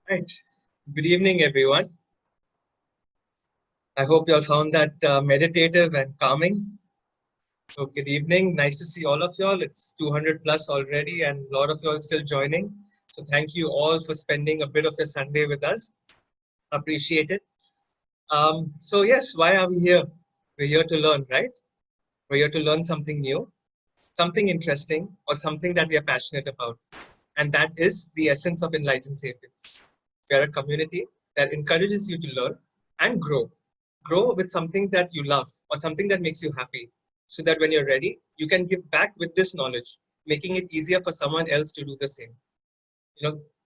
Right. Good evening, everyone. I hope you all found that meditative and calming. So good evening. Nice to see all of y'all. It's 200 plus already and a lot of y'all still joining. So thank you all for spending a bit of your Sunday with us. Appreciate it. So yes, why are we here? We're here to learn, right? We're here to learn something new, something interesting, or something that we are passionate about. And that is the essence of Enlightened Sapiens. We are a community that encourages you to learn and grow. Grow with something that you love or something that makes you happy, so that when you're ready, you can give back with this knowledge, making it easier for someone else to do the same.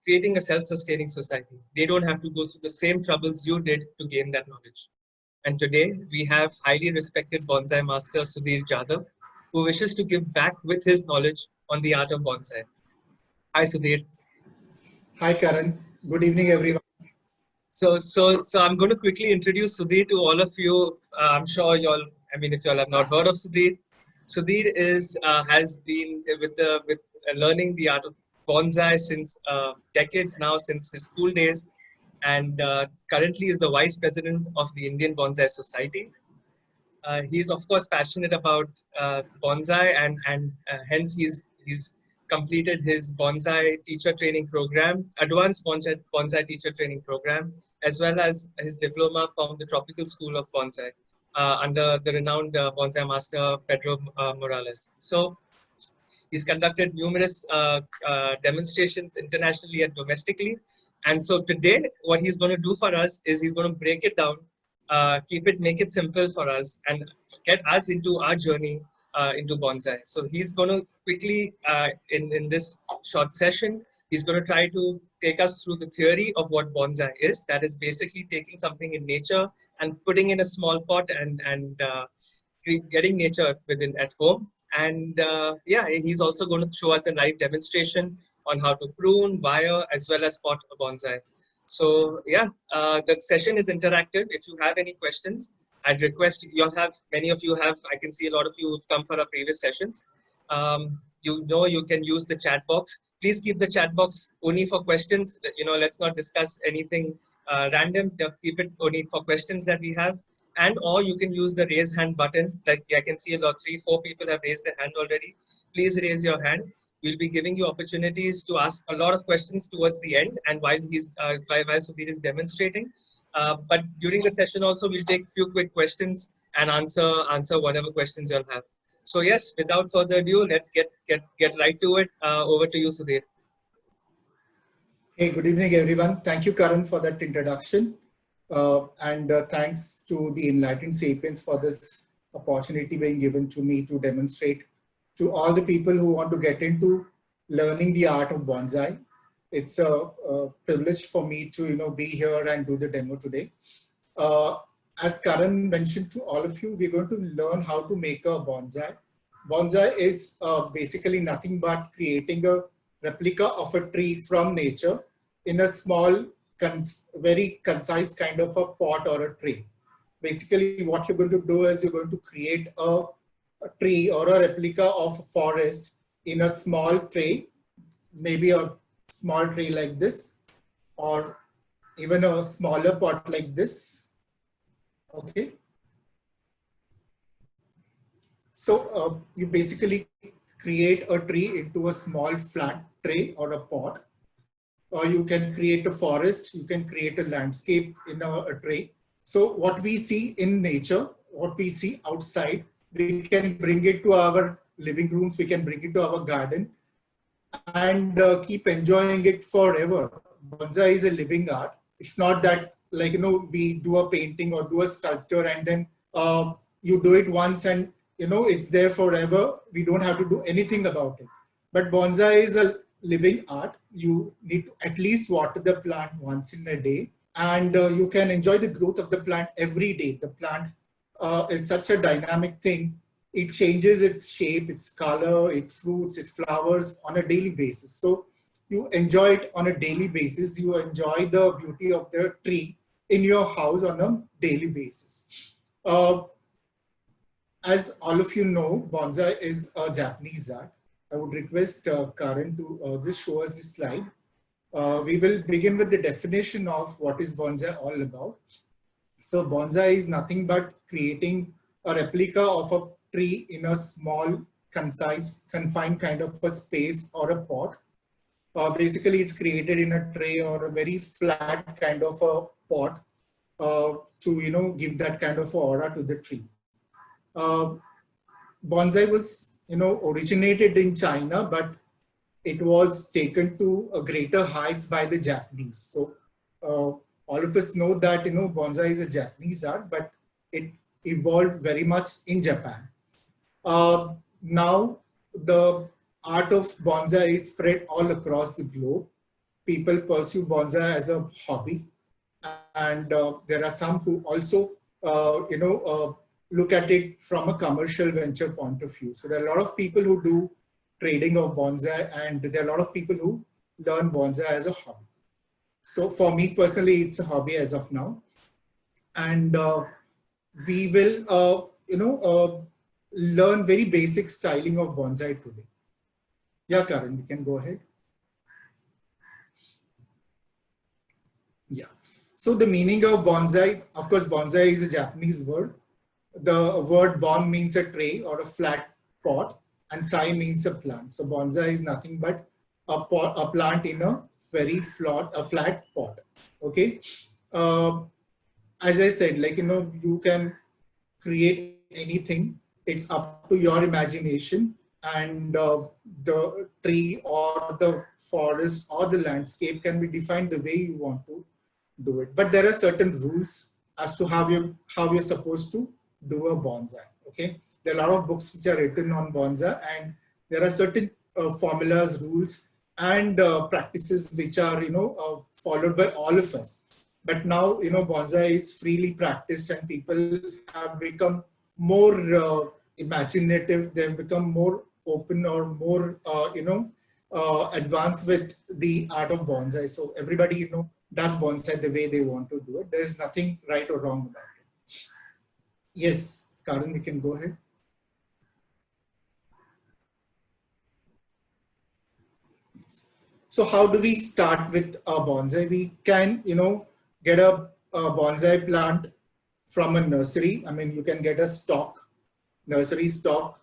Creating a self-sustaining society. They don't have to go through the same troubles you did to gain that knowledge. And today we have highly respected Bonsai Master Sudhir Jadhav, who wishes to give back with his knowledge on the art of bonsai. Hi, Sudhir. Hi, Karan. Good evening, everyone. So I'm going to quickly introduce Sudhir to all of you. I'm sure y'all, if y'all have not heard of Sudhir, Sudhir has been with learning the art of bonsai since decades now, since his school days, and currently is the vice president of the Indian Bonsai Society. He's of course passionate about bonsai, and hence he's completed his bonsai teacher training program, advanced bonsai teacher training program, as well as his diploma from the Tropical School of Bonsai under the renowned Bonsai Master Pedro Morales. So he's conducted numerous demonstrations internationally and domestically. And so today, what he's going to do for us is he's going to break it down, make it simple for us, and get us into our journey into bonsai. So he's going to quickly, in this short session, he's going to try to take us through the theory of what bonsai is. That is basically taking something in nature and putting in a small pot and getting nature within at home. And yeah, he's also going to show us a live demonstration on how to prune, wire, as well as pot a bonsai. So yeah, the session is interactive. If you have any questions, I'd request many of you have, I can see a lot of you who've come for our previous sessions. You can use the chat box. Please keep the chat box only for questions. Let's not discuss anything random. Keep it only for questions that we have. And or you can use the raise hand button. Like I can see 3-4 people have raised their hand already. Please raise your hand. We'll be giving you opportunities to ask a lot of questions towards the end and while Sudhir is demonstrating. But during the session also, we'll take a few quick questions and answer whatever questions you'll have. So yes, without further ado, let's get right to it. Over to you, Sudhir. Hey, good evening, everyone. Thank you, Karan, for that introduction. And thanks to the Enlightened Sapiens for this opportunity being given to me to demonstrate to all the people who want to get into learning the art of bonsai. It's a privilege for me to be here and do the demo today. As Karan mentioned to all of you, we're going to learn how to make a bonsai. Bonsai is basically nothing but creating a replica of a tree from nature in a small, very concise kind of a pot or a tray. Basically, what you're going to do is you're going to create a tree or a replica of a forest in a small tray, maybe a small tray like this, or even a smaller pot like this. Okay. So you basically create a tree into a small flat tray or a pot. Or you can create a forest, you can create a landscape in a tray. So what we see in nature, what we see outside, we can bring it to our living rooms, we can bring it to our garden and keep enjoying it forever. Bonsai is a living art. It's not that we do a painting or do a sculpture and then you do it once and it's there forever. We don't have to do anything about it. But bonsai is a living art. You need to at least water the plant once in a day, and you can enjoy the growth of the plant every day. The plant is such a dynamic thing. It changes its shape, its color, its fruits, its flowers on a daily basis. So you enjoy it on a daily basis. You enjoy the beauty of the tree in your house on a daily basis. As all of you know, bonsai is a Japanese art. I would request Karan to just show us this slide. We will begin with the definition of what is bonsai all about. So bonsai is nothing but creating a replica of a tree in a small, concise, confined kind of a space or a pot. Basically, it's created in a tray or a very flat kind of a pot to give that kind of aura to the tree. Uh, Bonsai was originated in China, but it was taken to a greater heights by the Japanese. So all of us know that bonsai is a Japanese art, but it evolved very much in Japan. Now the art of bonsai is spread all across the globe. People pursue bonsai as a hobby, and there are some who also look at it from a commercial venture point of view. So there are a lot of people who do trading of bonsai, and there are a lot of people who learn bonsai as a hobby. So for me personally, it's a hobby as of now, and we will learn very basic styling of bonsai today. Yeah, Karan, you can go ahead. Yeah. So the meaning of bonsai, of course, bonsai is a Japanese word. The word bon means a tray or a flat pot, and sai means a plant. So bonsai is nothing but a plant in a very flat pot. Okay. As I said, you can create anything. It's up to your imagination, and the tree or the forest or the landscape can be defined the way you want to do it. But there are certain rules as to how you're supposed to do a bonsai. Okay, there are a lot of books which are written on bonsai, and there are certain formulas, rules, and practices which are followed by all of us. But now bonsai is freely practiced, and people have become more imaginative. They've become more open or more advanced with the art of bonsai. So everybody does bonsai the way they want to do it. There's nothing right or wrong about it. Yes, Karan, we can go ahead. So how do we start with a bonsai? We can, get a bonsai plant from a nursery. I mean, you can get a stock, nursery stock,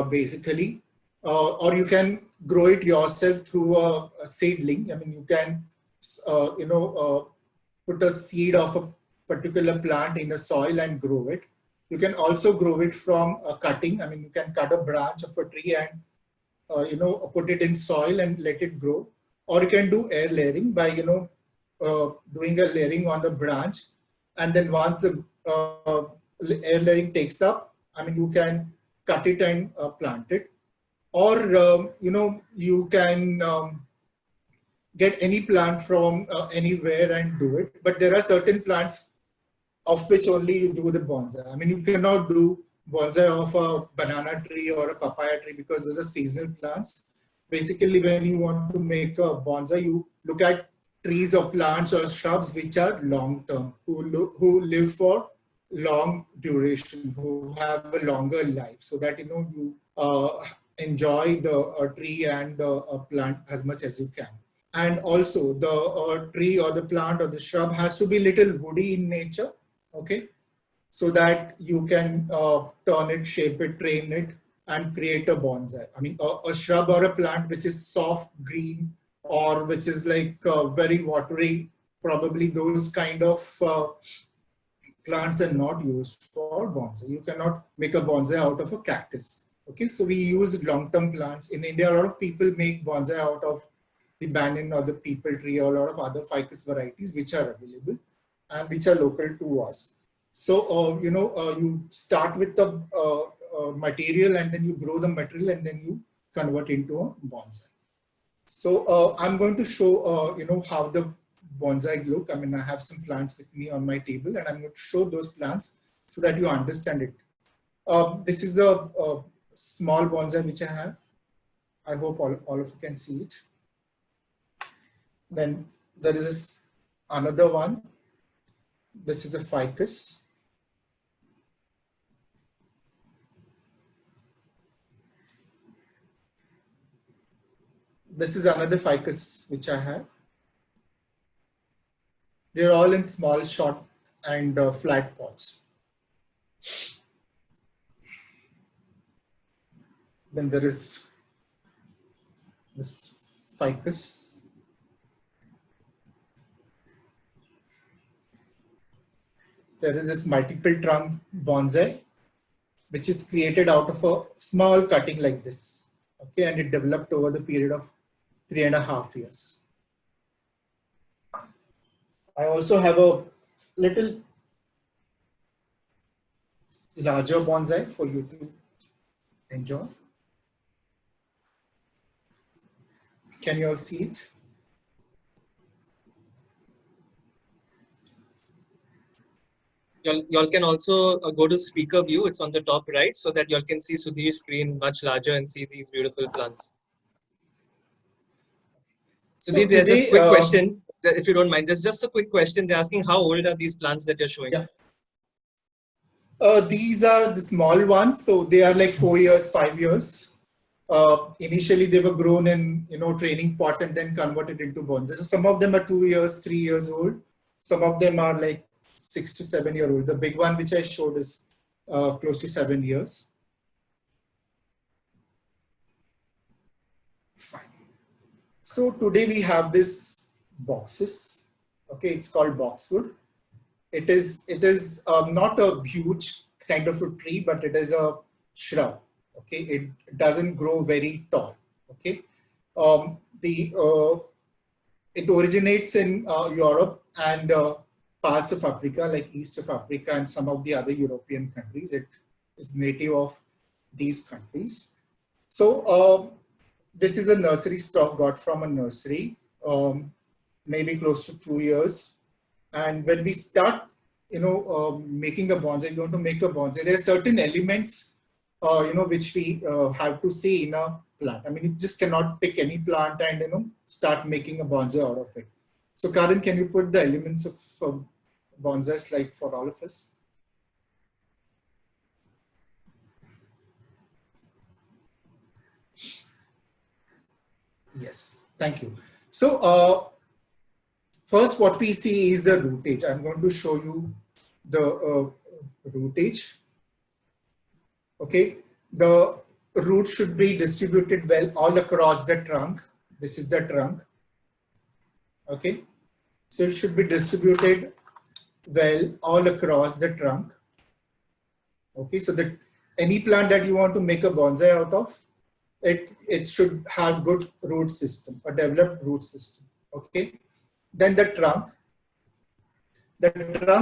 basically, or you can grow it yourself through a seedling. I mean, you can, put a seed of a particular plant in a soil and grow it. You can also grow it from a cutting. I mean, you can cut a branch of a tree and put it in soil and let it grow. Or you can do air layering by doing a layering on the branch, and then once the air layering takes up, I mean, you can cut it and plant it. Or you can get any plant from anywhere and do it. But there are certain plants of which only you do the bonsai. I mean, you cannot do bonsai of a banana tree or a papaya tree because those are seasonal plants. Basically, when you want to make a bonsai, you look at trees or plants or shrubs which are long term, who live for long duration, who have a longer life, so that you enjoy the tree and the plant as much as you can. And also the tree or the plant or the shrub has to be little woody in nature, okay, so that you can turn it, shape it, train it, and create a bonsai. I mean, a shrub or a plant which is soft green or which is like very watery, probably those kind of plants are not used for bonsai. You cannot make a bonsai out of a cactus. Okay, so we use long-term plants. In India, a lot of people make bonsai out of the banyan or the peepal tree or a lot of other ficus varieties which are available and which are local to us. So, you start with the material, and then you grow the material, and then you convert into a bonsai. So I'm going to show, how the bonsai look. I mean, I have some plants with me on my table, and I'm going to show those plants so that you understand it. This is the small bonsai which I have. I hope all of you can see it. Then there is another one. This is a ficus. This is another ficus which I have. They're all in small, short, and flat pots. Then there is this ficus. There is this multiple trunk bonsai, which is created out of a small cutting like this. Okay, and it developed over the period of 3.5 years. I also have a little larger bonsai for you to enjoy. Can you all see it? Y'all can also go to speaker view. It's on the top right, so that y'all can see Sudhir's screen much larger and see these beautiful plants. So Sudhir, there's today, a quick question, if you don't mind. There's just a quick question. They're asking how old are these plants that you're showing? Yeah. These are the small ones, so they are like 4 years, 5 years. Initially, they were grown in training pots and then converted into bonsai. So some of them are 2 years, 3 years old. Some of them are like 6 to 7 year old. The big one which I showed is close to 7 years. Fine. So today we have this boxes. Okay, it's called boxwood. It is not a huge kind of a tree, but it is a shrub. Okay, it doesn't grow very tall. Okay, it originates in Europe and parts of Africa, like east of Africa and some of the other European countries. It is native of these countries. So this is a nursery stock got from a nursery, maybe close to 2 years. And when we start, making a bonsai, we want to make a bonsai. There are certain elements, which we have to see in a plant. I mean, you just cannot pick any plant and start making a bonsai out of it. So, Karan, can you put the elements of bonsai slide for all of us? Yes, thank you. So, first, what we see is the rootage. I'm going to show you the rootage. Okay, the root should be distributed well all across the trunk. This is the trunk. Okay, so it should be distributed well all across the trunk. Okay, so that any plant that you want to make a bonsai out of, it should have good root system, a developed root system. Okay. Then the trunk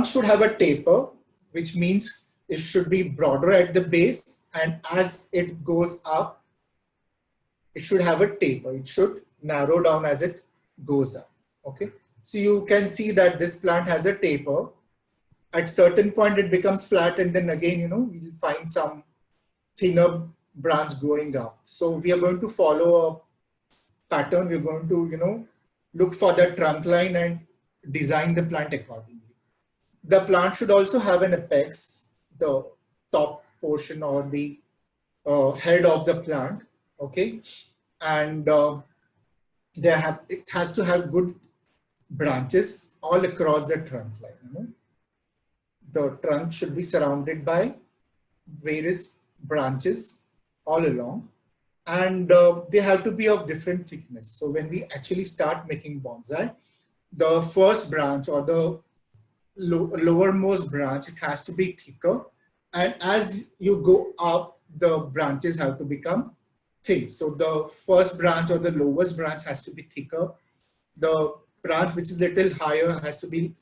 should have a taper, which means it should be broader at the base, and as it goes up, it should have a taper. It should narrow down as it goes up. Okay, so you can see that this plant has a taper. At certain point, it becomes flat, and then again, we'll find some thinner branch growing up. So we are going to follow a pattern. We're going to, look for the trunk line and design the plant accordingly. The plant should also have an apex, the top portion or the head of the plant. Okay, and it has to have good branches all across the trunk line. The trunk should be surrounded by various branches all along, and they have to be of different thickness. So when we actually start making bonsai, the first branch or the lowermost branch, it has to be thicker, and as you go up, the branches have to become thin. So the first branch or the lowest branch has to be thicker. The branch which is little higher has to be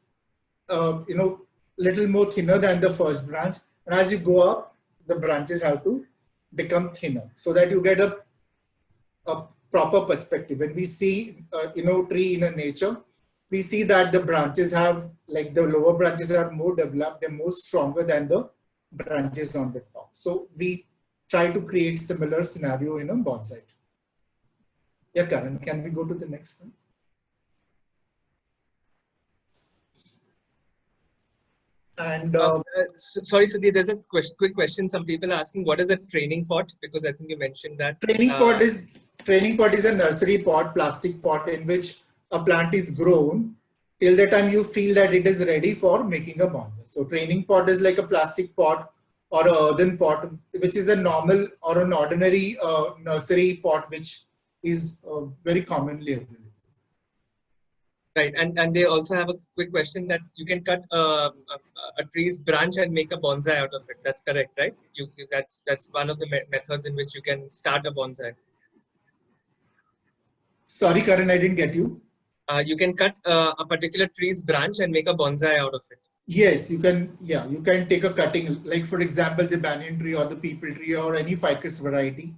little more thinner than the first branch, and as you go up, the branches have to become thinner, so that you get a proper perspective. When we see tree in a nature, we see that the branches have, like, the lower branches are more developed, they're more stronger than the branches on the top. So we try to create similar scenario in a bonsai tree. Yeah, Karan, can we go to the next one? And sorry, Sudhir, there's a quick question. Some people are asking, what is a training pot? Because I think you mentioned that. Training pot is a nursery pot, plastic pot, in which a plant is grown till the time you feel that it is ready for making a bonsai. So training pot is like a plastic pot or a earthen pot, which is a normal or an ordinary nursery pot, which is very commonly available. Right, and they also have a quick question that you can cut a tree's branch and make a bonsai out of it. That's correct, right? That's one of the methods in which you can start a bonsai. Sorry, Karan, I didn't get you. You can cut a particular tree's branch and make a bonsai out of it. Yes, you can. Yeah, you can take a cutting, like for example, the banyan tree or the peepal tree or any ficus variety,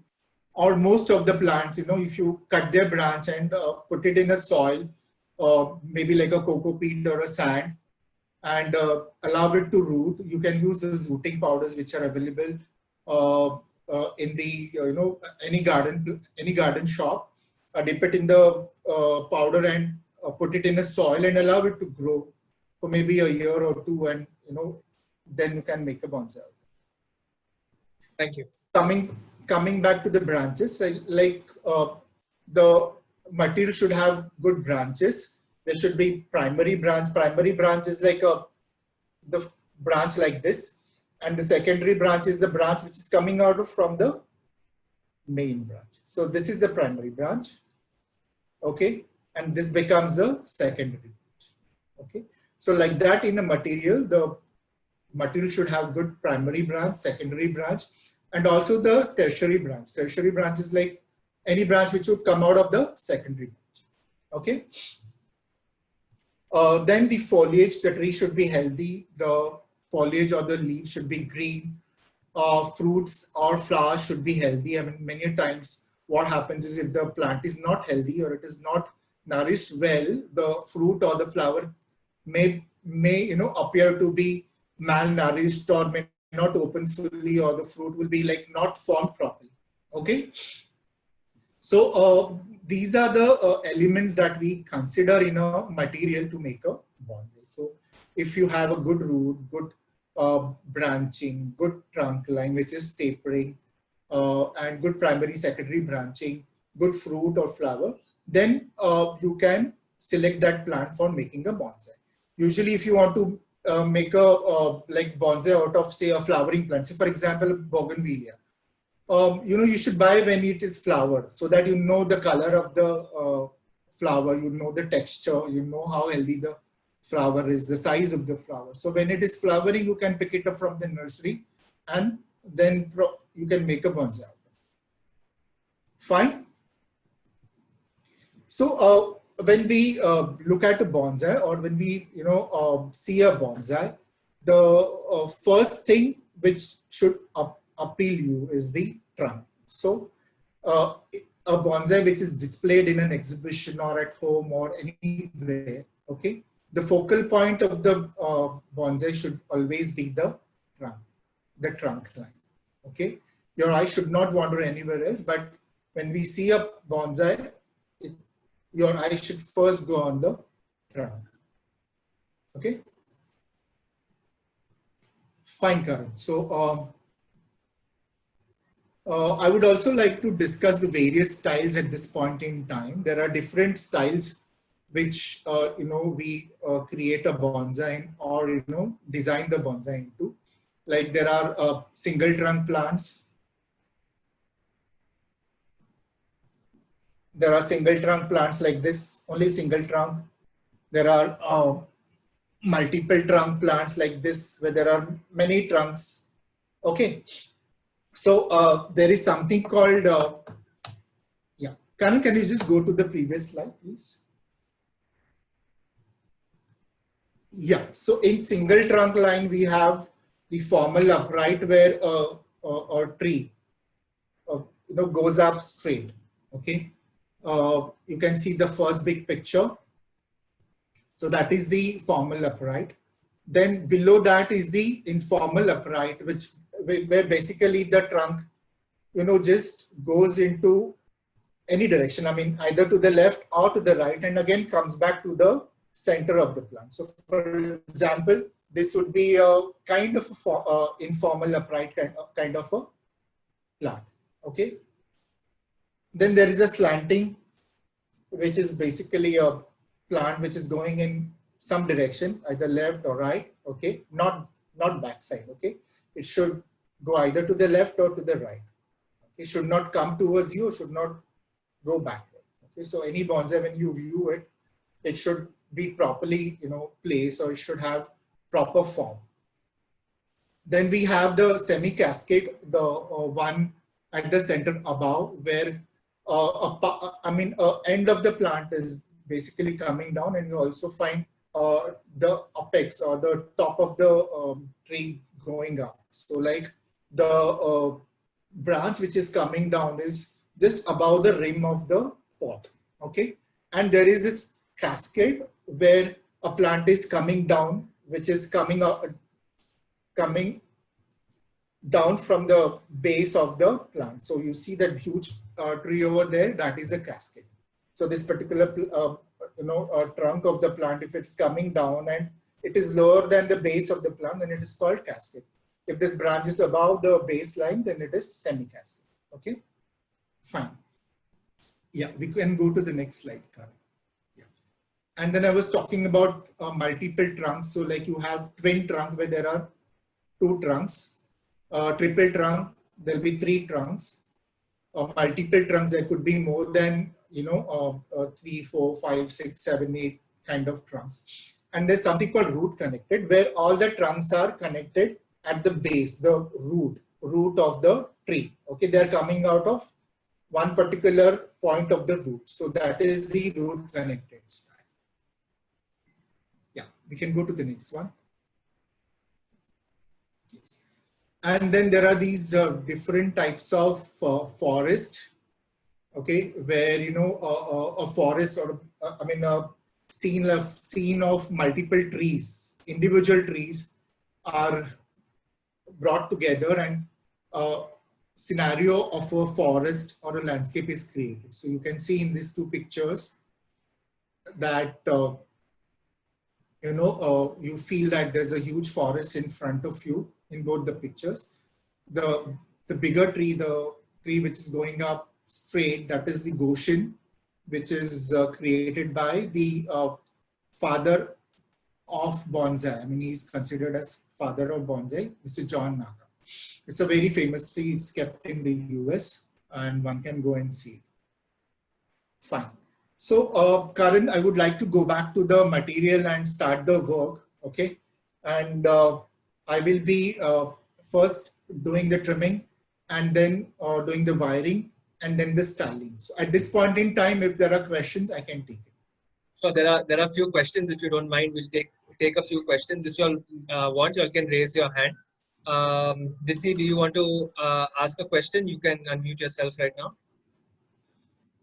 or most of the plants. You know, if you cut their branch and put it in a soil, maybe like a cocoa peat or a sand, and allow it to root. You can use those rooting powders which are available in the any garden shop. Dip it in the powder and put it in a soil and allow it to grow for maybe a year or two, and then you can make a bonsai. Thank you. Coming back to the branches, the material should have good branches. There should be primary branch. Primary branch is like the branch like this, and the secondary branch is the branch which is coming out from the main branch. So this is the primary branch, okay, and this becomes the secondary branch, okay. So like that, in a material, the material should have good primary branch, secondary branch, and also the tertiary branch. Tertiary branch is like any branch which would come out of the secondary branch, okay. Then the foliage, the tree should be healthy. The foliage or the leaves should be green. Fruits or flowers should be healthy. I mean, many times what happens is if the plant is not healthy or it is not nourished well, the fruit or the flower may appear to be malnourished or may not open fully, or the fruit will be like not formed properly. Okay. So these are the elements that we consider in a material to make a bonsai. So if you have a good root, good branching, good trunk line which is tapering, and good primary secondary branching, good fruit or flower, then you can select that plant for making a bonsai. Usually if you want to make a like bonsai out of, say, a flowering plant, say for example bougainvillea, you should buy when it is flowered, so that you know the color of the flower, you know the texture, you know how healthy the flower is, the size of the flower. So when it is flowering, you can pick it up from the nursery and then you can make a bonsai. Fine. So when we look at a bonsai, or when we see a bonsai, the first thing which should appeal you is the trunk. So a bonsai which is displayed in an exhibition or at home or anywhere, okay, the focal point of the bonsai should always be the trunk line, okay. Your eye should not wander anywhere else, but when we see a bonsai, your eye should first go on the trunk, okay. Fine, Karan. So I would also like to discuss the various styles at this point in time. There are different styles which we create a bonsai in, or design the bonsai into. Like there are single trunk plants. There are single trunk plants like this, only single trunk. There are multiple trunk plants like this, where there are many trunks. Okay. So there is something called, yeah. Karan, can you just go to the previous slide, please? Yeah. So in single trunk line, we have the formal upright, where a tree goes up straight. Okay. You can see the first big picture. So that is the formal upright. Then below that is the informal upright, where basically the trunk, just goes into any direction. I mean, either to the left or to the right, and again comes back to the center of the plant. So for example, this would be a kind of informal upright kind of a plant. Okay. Then there is a slanting, which is basically a plant which is going in some direction, either left or right, okay, not backside, okay. It should go either to the left or to the right. It should not come towards you, should not go backward. Okay, so any bonsai, when you view it, it should be properly, placed, or it should have proper form. Then we have the semi-cascade, the one at the center above, where end of the plant is basically coming down, and you also find the apex or the top of the tree going up. So like the branch which is coming down is just above the rim of the pot, okay? And there is this cascade where a plant is coming down, which is coming down from the base of the plant. So you see that huge tree over there, that is a cascade. So this particular trunk of the plant, if it's coming down and it is lower than the base of the plant, then it is called cascade. If this branch is above the baseline, then it is semi-cascade. Okay, fine. Yeah, we can go to the next slide, Karan. Yeah. And then I was talking about multiple trunks. So like you have twin trunk where there are 2 trunks. Triple trunk, there'll be 3 trunks. Multiple trunks, there could be more than 3, 4, 5, 6, 7, 8 kind of trunks. And there's something called root connected, where all the trunks are connected at the base, the root of the tree. Okay, they're coming out of one particular point of the root. So that is the root connected style. Yeah, we can go to the next one. Yes. And then there are these different types of forest, okay, where a forest, or a scene of multiple trees, individual trees are brought together, and a scenario of a forest or a landscape is created. So you can see in these 2 pictures that you feel that there's a huge forest in front of you in both the pictures. The bigger tree, the tree which is going up straight, that is the Goshen, which is created by the father of bonsai. I mean, he's considered as father of bonsai, Mr. John Naka. It's a very famous tree. It's kept in the US, and one can go and see it. Fine. So, Karan, I would like to go back to the material and start the work. Okay, and I will be first doing the trimming, and then doing the wiring, and then the styling. So at this point in time, if there are questions, I can take it. So there are a few questions. If you don't mind, we'll take a few questions. If you all want, you all can raise your hand. Diti, do you want to ask a question? You can unmute yourself right now.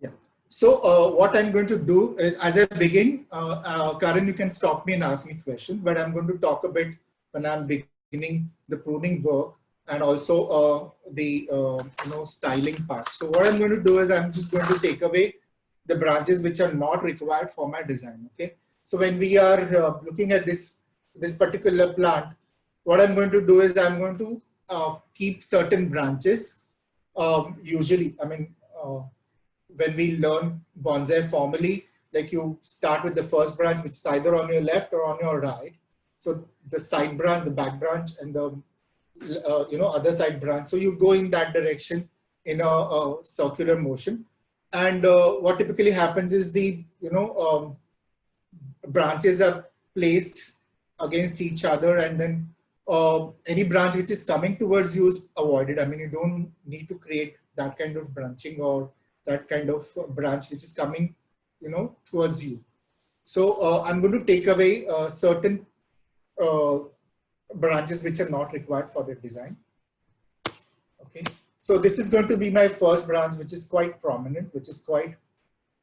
Yeah. So what I'm going to do is, as I begin, Karan, you can stop me and ask me questions, but I'm going to talk a bit when I'm beginning the pruning work, and also the styling part. So what I'm going to do is I'm just going to take away the branches which are not required for my design. Okay. So when we are looking at this particular plant, what I'm going to do is I'm going to keep certain branches. Usually, I mean, when we learn bonsai formally, like you start with the first branch, which is either on your left or on your right. So the side branch, the back branch, and the other side branch. So you go in that direction in a circular motion. And what typically happens is the branches are placed against each other, and then any branch which is coming towards you is avoided. I mean, you don't need to create that kind of branching or that kind of branch which is coming, towards you. So I'm going to take away certain branches which are not required for the design. Okay. So this is going to be my first branch, which is quite prominent, which is quite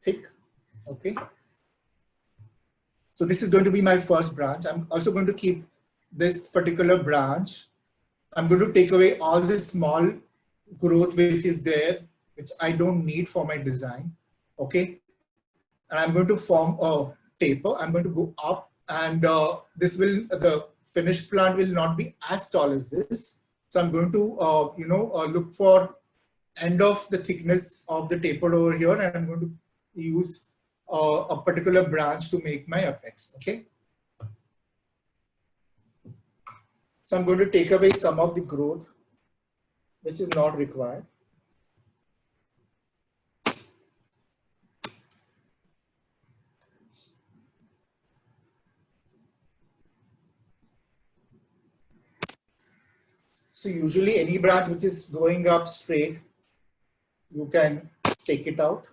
thick. Okay. So this is going to be my first branch. I'm also going to keep this particular branch. I'm going to take away all this small growth which is there, which I don't need for my design. Okay. And I'm going to form a taper. I'm going to go up, and the finished plant will not be as tall as this. So I'm going to, look for end of the thickness of the taper over here, and I'm going to use a particular branch to make my apex. Okay. So I'm going to take away some of the growth which is not required. So usually any branch which is going up straight, you can take it out.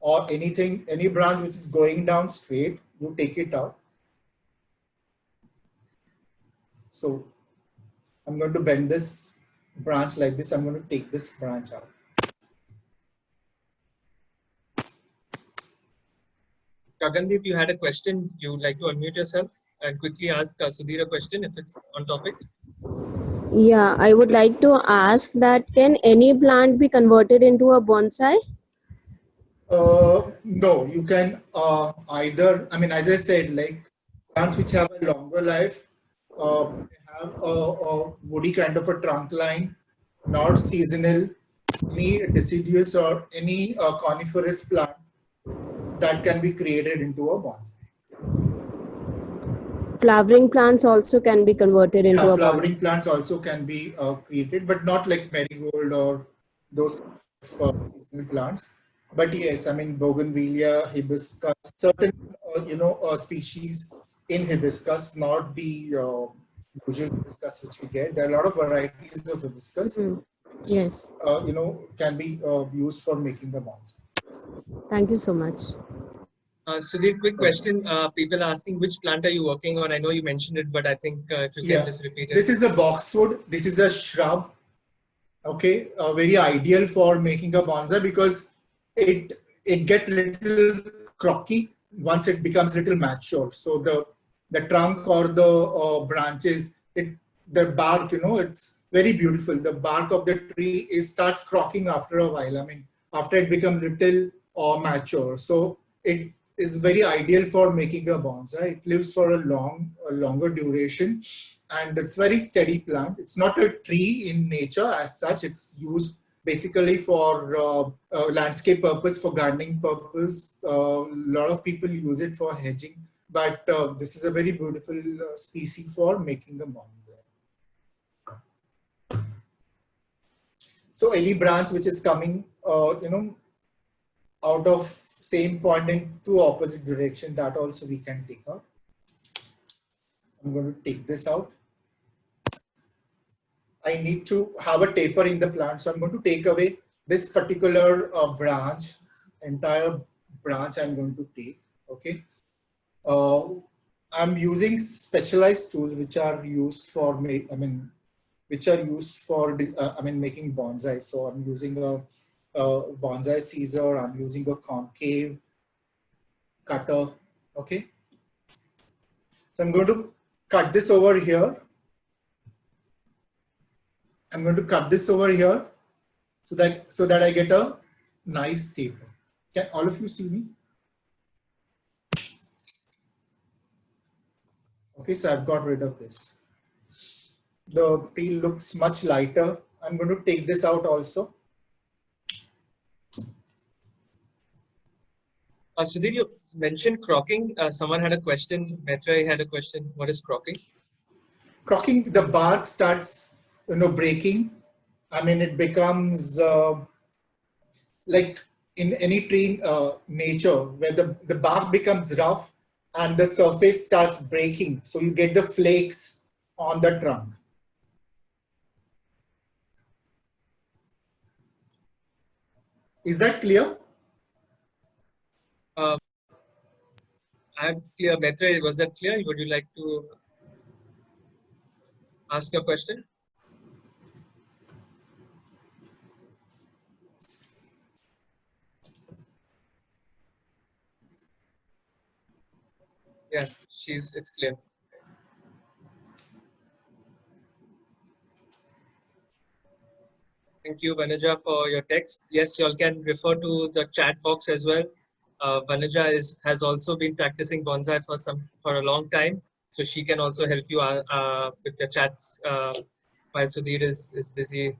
Or any branch which is going down straight, you take it out. So I'm going to bend this branch like this. I'm going to take this branch out. Gagandeep, you had a question. You would like to unmute yourself and quickly ask Sudhir a question if it's on topic. Yeah, I would like to ask that can any plant be converted into a bonsai? No, you can either, I mean, as I said, like plants which have a longer life, they have a woody kind of a trunk line, not seasonal, any deciduous or any coniferous plant that can be created into a bonsai. Flowering plants also can be converted into Yeah, a flowering bonsai. plants also can be created, but not like marigold or those seasonal plants. But yes, I mean bougainvillea, hibiscus, certain species in hibiscus, not the usual hibiscus which we get. There are a lot of varieties of hibiscus, which Yes. can be used for making the bonsai. Thank you so much. Sudhir, quick question. People are asking which plant are you working on? I know you mentioned it, but I think if you can just repeat it. This is a boxwood. This is a shrub. Okay, very ideal for making a bonsai because it gets a little crocky once it becomes a little mature. So the trunk or the branches, the bark, it's very beautiful. The bark of the tree starts crocking after a while. I mean, after it becomes little or mature. So it is very ideal for making a bonsai. It lives for a longer duration, and it's very steady plant. It's not a tree in nature as such. It's used basically for landscape purpose, for gardening purpose. A lot of people use it for hedging, but this is a very beautiful species for making a bonsai. So any branch which is coming, out of same point in two opposite direction, that also we can take out. I'm going to take this out. I need to have a taper in the plant. So I'm going to take away this particular branch, entire branch I'm going to take, okay. I'm using specialized tools which are used for, making bonsai. So I'm using a bonsai scissor, I'm using a concave cutter, okay. So I'm going to cut this over here. I'm going to cut this over here so that I get a nice taper. Can all of you see me? Okay, so I've got rid of this. The tree looks much lighter. I'm going to take this out also. Sudhir, you mentioned crocking. Someone had a question. Maitre had a question. What is crocking? Crocking, the bark starts, breaking. I mean, it becomes like in any tree nature where the bark becomes rough and the surface starts breaking. So you get the flakes on the trunk. Is that clear? I'm clear. Maitre, was that clear? Would you like to ask your question? Yeah, it's clear. Thank you, Vanuja, for your text. Yes, you all can refer to the chat box as well. Vanuja has also been practicing bonsai for a long time, so she can also help you with the chats while Sudhir is busy.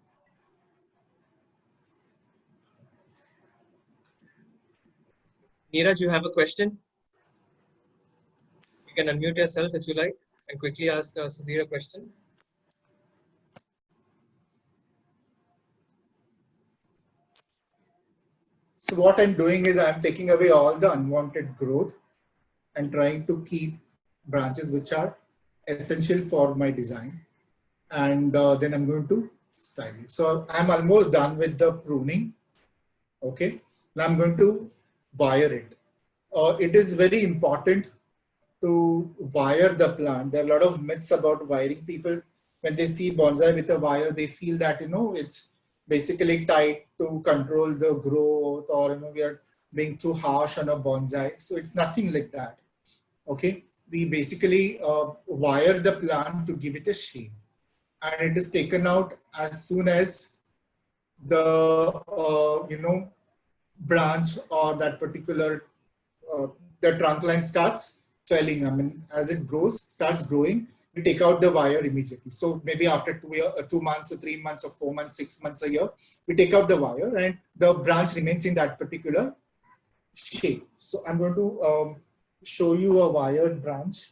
Neeraj, you have a question? You can unmute yourself if you like. and quickly ask Sudhir a question. So what I'm doing is I'm taking away all the unwanted growth and trying to keep branches which are essential for my design. And then I'm going to style it. So I'm almost done with the pruning. Okay. Now I'm going to wire it. It is very important to wire the plant. There are a lot of myths about wiring. People, when they see bonsai with a wire, they feel that, it's basically tight to control the growth, or, we are being too harsh on a bonsai. So it's nothing like that. Okay. We basically wire the plant to give it a shape, and it is taken out as soon as the, branch or that particular, the trunk line starts swelling. I mean, as it grows, starts growing, we take out the wire immediately. So maybe after 2 months or 3 months or 4 months, 6 months, a year, we take out the wire and the branch remains in that particular shape. So I'm going to show you a wired branch.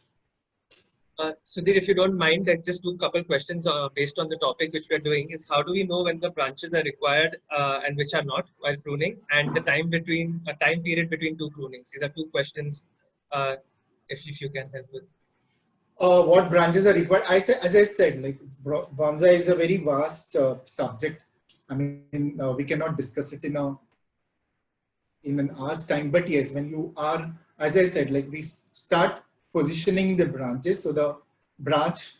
Sudhir, if you don't mind, like just do a couple questions based on the topic which we are doing. Is how do we know when the branches are required and which are not while pruning, and the time period between two prunings? These are two questions. If you can help with. What branches are required? As I said, like bonsai is a very vast subject. I mean, we cannot discuss it in an hour's time. But yes, when you are, as I said, like we start positioning the branches. So the branch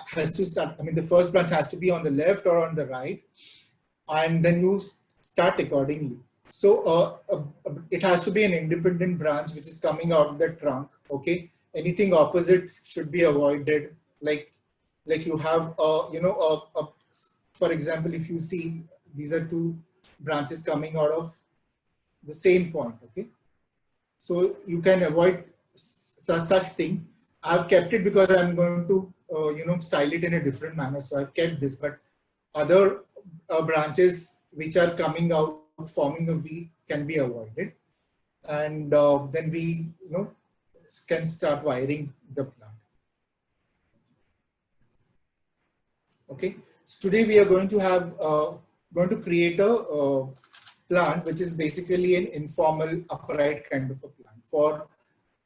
has to start. I mean, the first branch has to be on the left or on the right, and then you start accordingly. So it has to be an independent branch which is coming out of the trunk. Okay. Anything opposite should be avoided. Like you have, for example, if you see these are two branches coming out of the same point. Okay, so you can avoid such thing. I've kept it because I'm going to, style it in a different manner. So I've kept this, but other branches which are coming out forming a V can be avoided, and then we, can start wiring the plant. Okay, so today we are going to create a plant which is basically an informal upright kind of a plant. For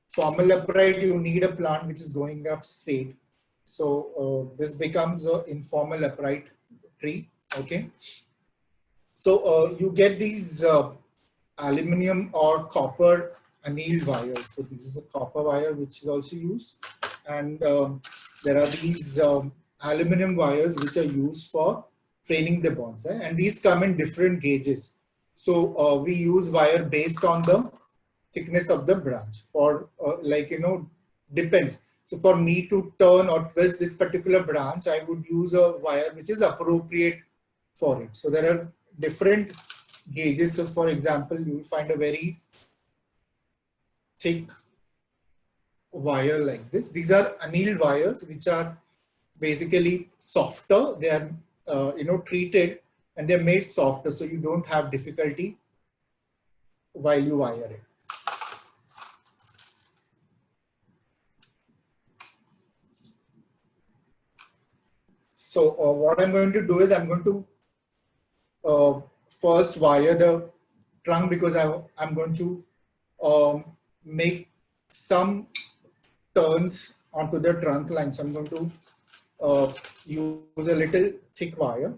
formal upright, you need a plant which is going up straight. So this becomes an informal upright tree. Okay, so you get these aluminum or copper annealed wires. So this is a copper wire which is also used, and there are these aluminum wires which are used for training the bonsai, and these come in different gauges. So we use wire based on the thickness of the branch. For depends. So for me to turn or twist this particular branch, I would use a wire which is appropriate for it. So there are different gauges. So for example, you will find a very thick wire like this. These are annealed wires which are basically softer. They are treated, and they're made softer, so you don't have difficulty while you wire it. So what I'm going to do is I'm going to first wire the trunk, because I'm going to make some turns onto the trunk line. So I'm going to use a little thick wire.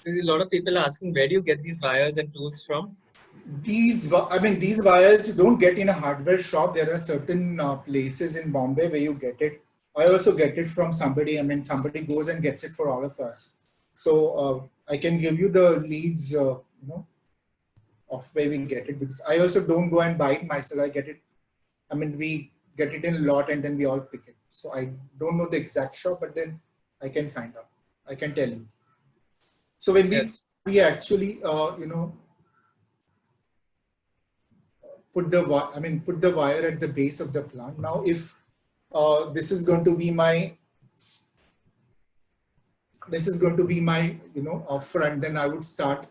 There's a lot of people asking, where do you get these wires and tools from? These wires you don't get in a hardware shop. There are certain places in Bombay where you get it. I also get it from somebody. I mean, somebody goes and gets it for all of us. So I can give you the leads, of where we get it, because I also don't go and buy it myself. I get it. I mean, we get it in a lot and then we all pick it. So I don't know the exact shop, but then I can find out. I can tell you. So when we actually, put the wire at the base of the plant. Now, if this is going to be my front, then I would start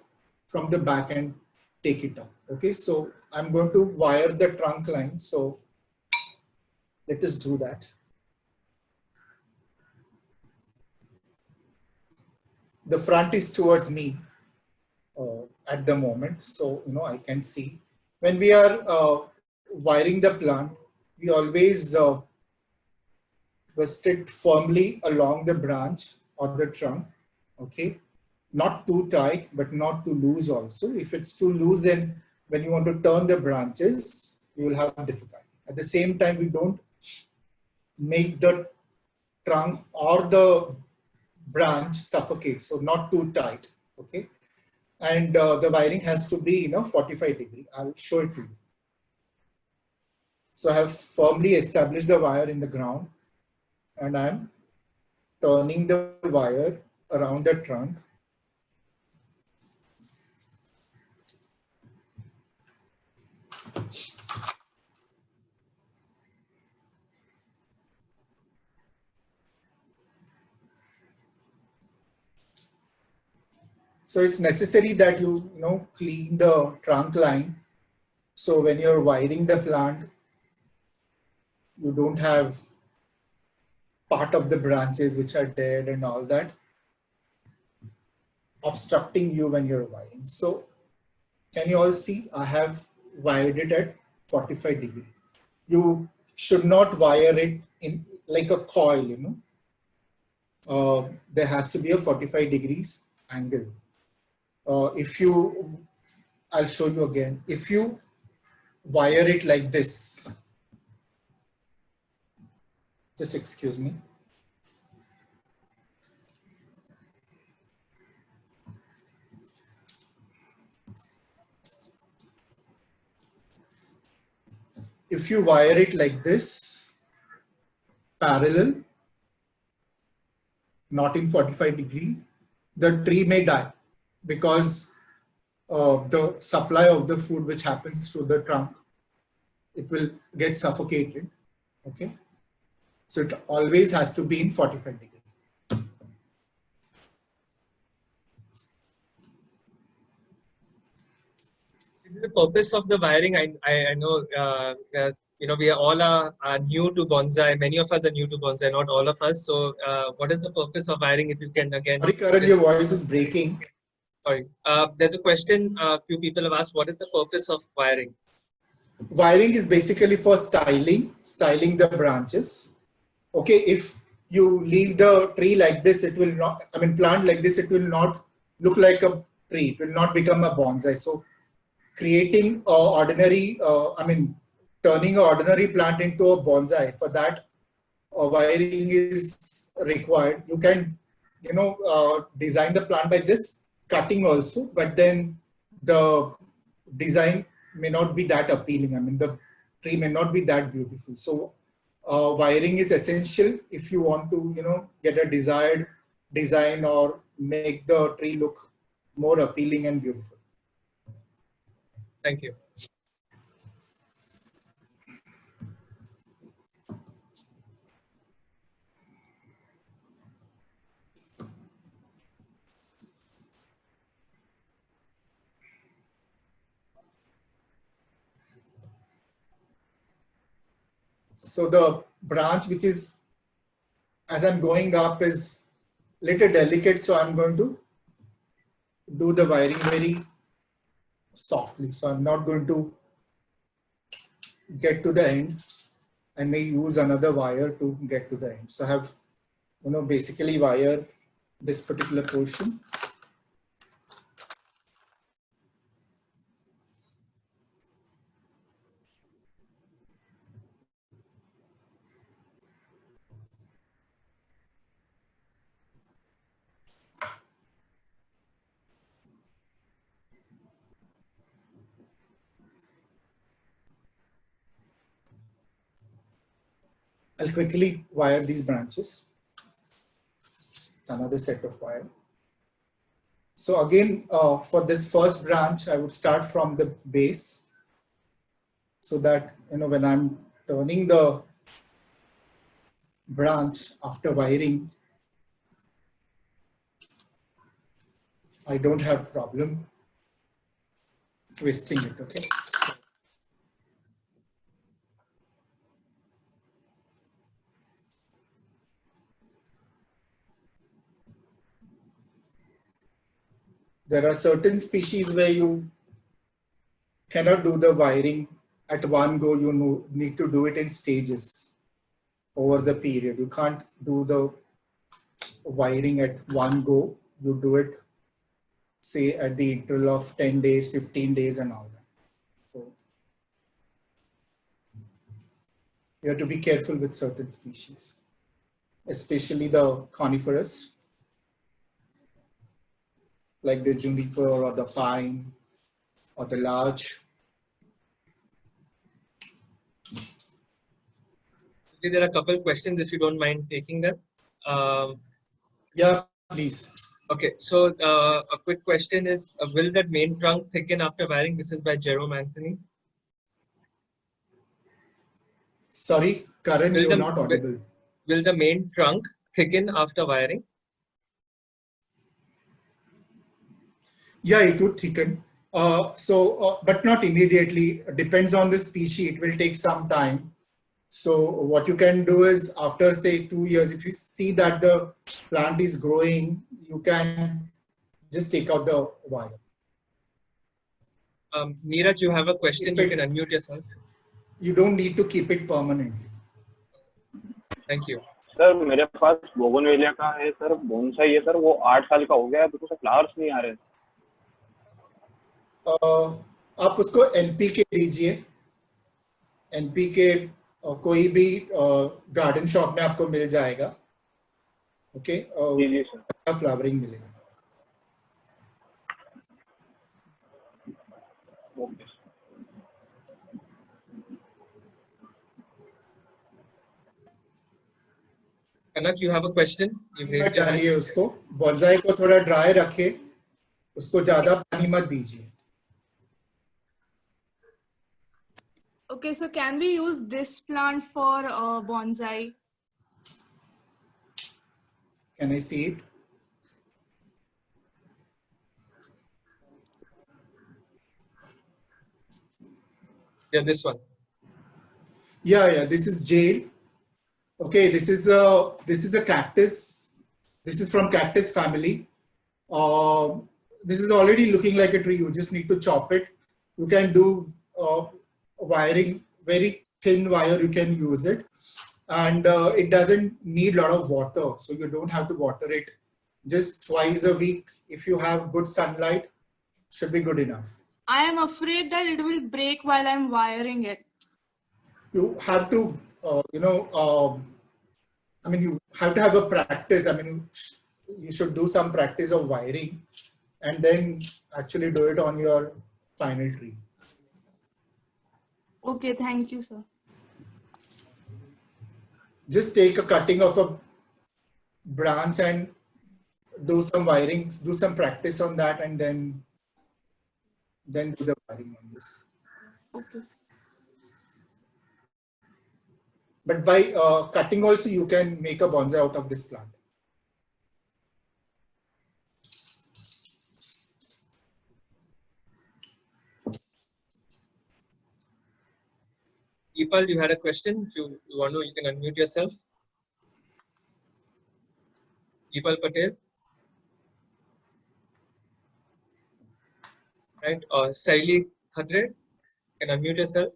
from the back and take it up. Okay, so I'm going to wire the trunk line. So let us do that. The front is towards me at the moment, so I can see. When we are wiring the plant, we always twist it firmly along the branch or the trunk. Okay, not too tight, but not too loose also. If it's too loose, then when you want to turn the branches, you will have difficulty. At the same time, we don't make the trunk or the branch suffocate, so not too tight. Okay, and the wiring has to be 45 degree. I'll show it to you. So I have firmly established the wire in the ground, and I'm turning the wire around the trunk. So it's necessary that you clean the trunk line. So when you're wiring the plant, you don't have part of the branches which are dead and all that obstructing you when you're wiring. So can you all see I have wired it at 45 degree. You should not wire it in like a coil, there has to be a 45 degrees angle. I'll show you again. If you wire it like this, just excuse me. If you wire it like this, parallel, not in 45 degree, the tree may die because the supply of the food which happens to the trunk, it will get suffocated. Okay, so it always has to be in 45 degree. The purpose of the wiring, I know, we all are new to bonsai. Many of us are new to bonsai, not all of us. So what is the purpose of wiring, if you can again? Sorry, Karan, your voice is breaking. Sorry. There's a question a few people have asked, what is the purpose of wiring? Wiring is basically for styling the branches. Okay, if you leave the tree like this, it will not, plant like this, it will not look like a tree. It will not become a bonsai. So creating turning an ordinary plant into a bonsai, for that wiring is required. You can, design the plant by just cutting also, but then the design may not be that appealing. The tree may not be that beautiful. So wiring is essential if you want to, get a desired design or make the tree look more appealing and beautiful. Thank you. So the branch which is, as I'm going up, is little delicate. So I'm going to do the wiring very softly. So I'm not going to get to the end. I may use another wire to get to the end. So I have, basically wire this particular portion. I'll quickly wire these branches. Another set of wire. So again, for this first branch, I would start from the base. so that, you know, when I'm turning the branch after wiring, I don't have problem twisting it, okay? There are certain species where you cannot do the wiring at one go. You need to do it in stages over the period. You can't do the wiring at one go. You do it, say, at the interval of 10 days, 15 days and all that. So you have to be careful with certain species, especially the coniferous, like the juniper or the pine or the larch. There are a couple of questions if you don't mind taking them. Yeah, please. Okay, so a quick question is, will that main trunk thicken after wiring? This is by Jerome Anthony. Sorry, Karan, you're not audible. Will the main trunk thicken after wiring? Yeah, it would thicken. But not immediately. Depends on the species. It will take some time. So what you can do is, after say 2 years, if you see that the plant is growing, you can just take out the wire. Neeraj, you have a question. You can unmute yourself. You don't need to keep it permanently. Thank you. Sir मेरे पास bougainvillea का है sir, bonsai है sir, वो 8 साल का हो गया है, तो उसमें फ्लावर्स नहीं आ रहे। आप उसको एनपीके दीजिए। एनपीके कोई भी गार्डन शॉप में आपको मिल जाएगा, ओके? जी जी सर, अच्छा फ्लावरिंग मिलेगा। Okay. Kanak, you have a question? डालिए उसको, बॉन्साई को थोड़ा ड्राई रखे, उसको ज्यादा पानी मत दीजिए। Okay, so can we use this plant for bonsai? Can I see it? Yeah, this one. Yeah, this is jade. Okay, this is a cactus. This is from cactus family. This is already looking like a tree. You just need to chop it. You can do wiring, very thin wire. You can use it, and it doesn't need a lot of water, so you don't have to water it. Just twice a week, if you have good sunlight, should be good enough. I am afraid that it will break while I'm wiring it. You have to, I mean, you have to have a practice. I mean, you should do some practice of wiring and then actually do it on your final tree. Okay, thank you, sir. Just take a cutting of a branch and do some wiring, do some practice on that, and then do the wiring on this. Okay. But by cutting also, you can make a bonsai out of this plant. Deepal, you had a question. If you want to, you can unmute yourself. Deepal Patel. Right. Saili Khadre, you can unmute yourself.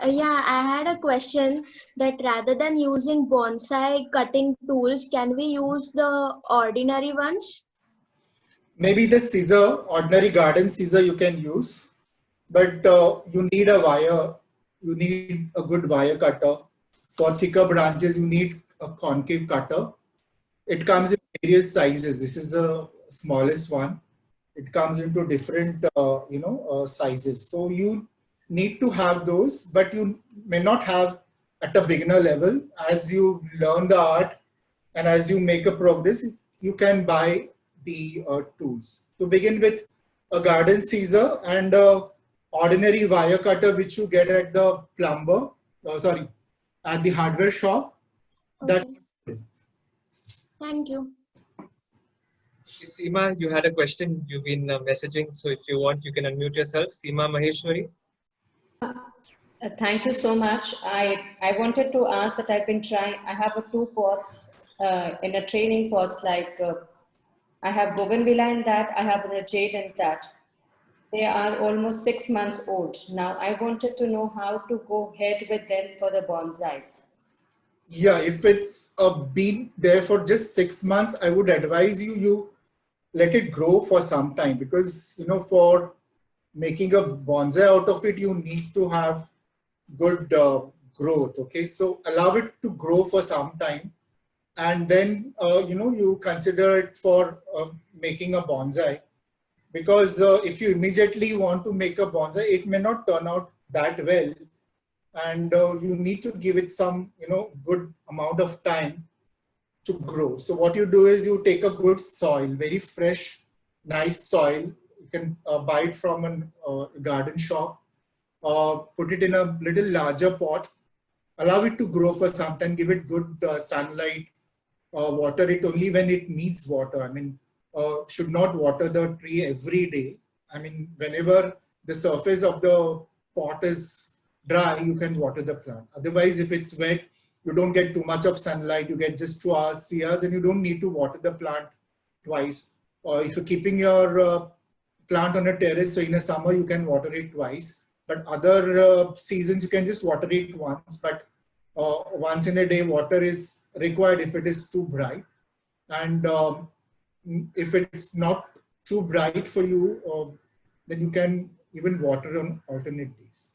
Yeah, I had a question that rather than using bonsai cutting tools, can we use the ordinary ones? Maybe the scissor, ordinary garden scissor you can use, but you need a wire. You need a good wire cutter. For thicker branches, you need a concave cutter. It comes in various sizes. This is the smallest one. It comes into different, sizes. So you need to have those, but you may not have at a beginner level. As you learn the art and as you make a progress, you can buy the tools. To begin with, a garden scissor and ordinary wire cutter which you get at the plumber, sorry, at the hardware shop. That's Okay. Thank you. Seema, you had a question. You've been messaging, so if you want, you can unmute yourself. Seema Maheshwari. Thank you so much. I wanted to ask that I've been trying, I have two pots in a training pots, like I have bougainvillea in that, I have a jade in that. They are almost 6 months old. Now I wanted to know how to go ahead with them for the bonsais. Yeah, if it's been there for just 6 months, I would advise you let it grow for some time, because for making a bonsai out of it, you need to have good growth. Okay, so allow it to grow for some time, and then you consider it for making a bonsai. Because if you immediately want to make a bonsai, it may not turn out that well, and you need to give it some good amount of time to grow. So what you do is you take a good soil, very fresh, nice soil. You can buy it from a garden shop. Put it in a little larger pot. Allow it to grow for some time. Give it good sunlight. Water it only when it needs water. I mean, should not water the tree every day. I mean, whenever the surface of the pot is dry, you can water the plant. Otherwise, if it's wet, you don't get too much of sunlight. You get just 2 hours, 3 hours, and you don't need to water the plant twice. Or if you're keeping your plant on a terrace, so in a summer you can water it twice. But other seasons you can just water it once. But once in a day, water is required if it is too bright. And if it's not too bright for you, then you can even water on alternate days.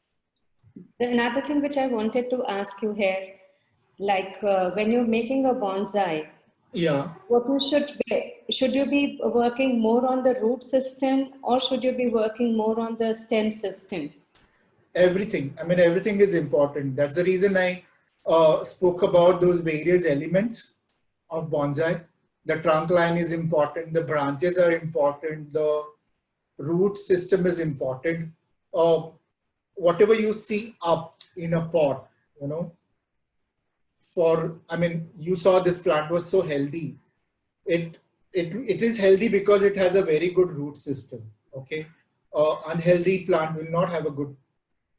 Another thing which I wanted to ask you here, like when you're making a bonsai, yeah, what you should you be working more on the root system, or should you be working more on the stem system? everything. I mean, everything is important. That's the reason I spoke about those various elements of bonsai. The trunk line is important. The branches are important. The root system is important. Whatever you see up in a pot, I mean, you saw this plant was so healthy. It is healthy because it has a very good root system. Okay, unhealthy plant will not have a good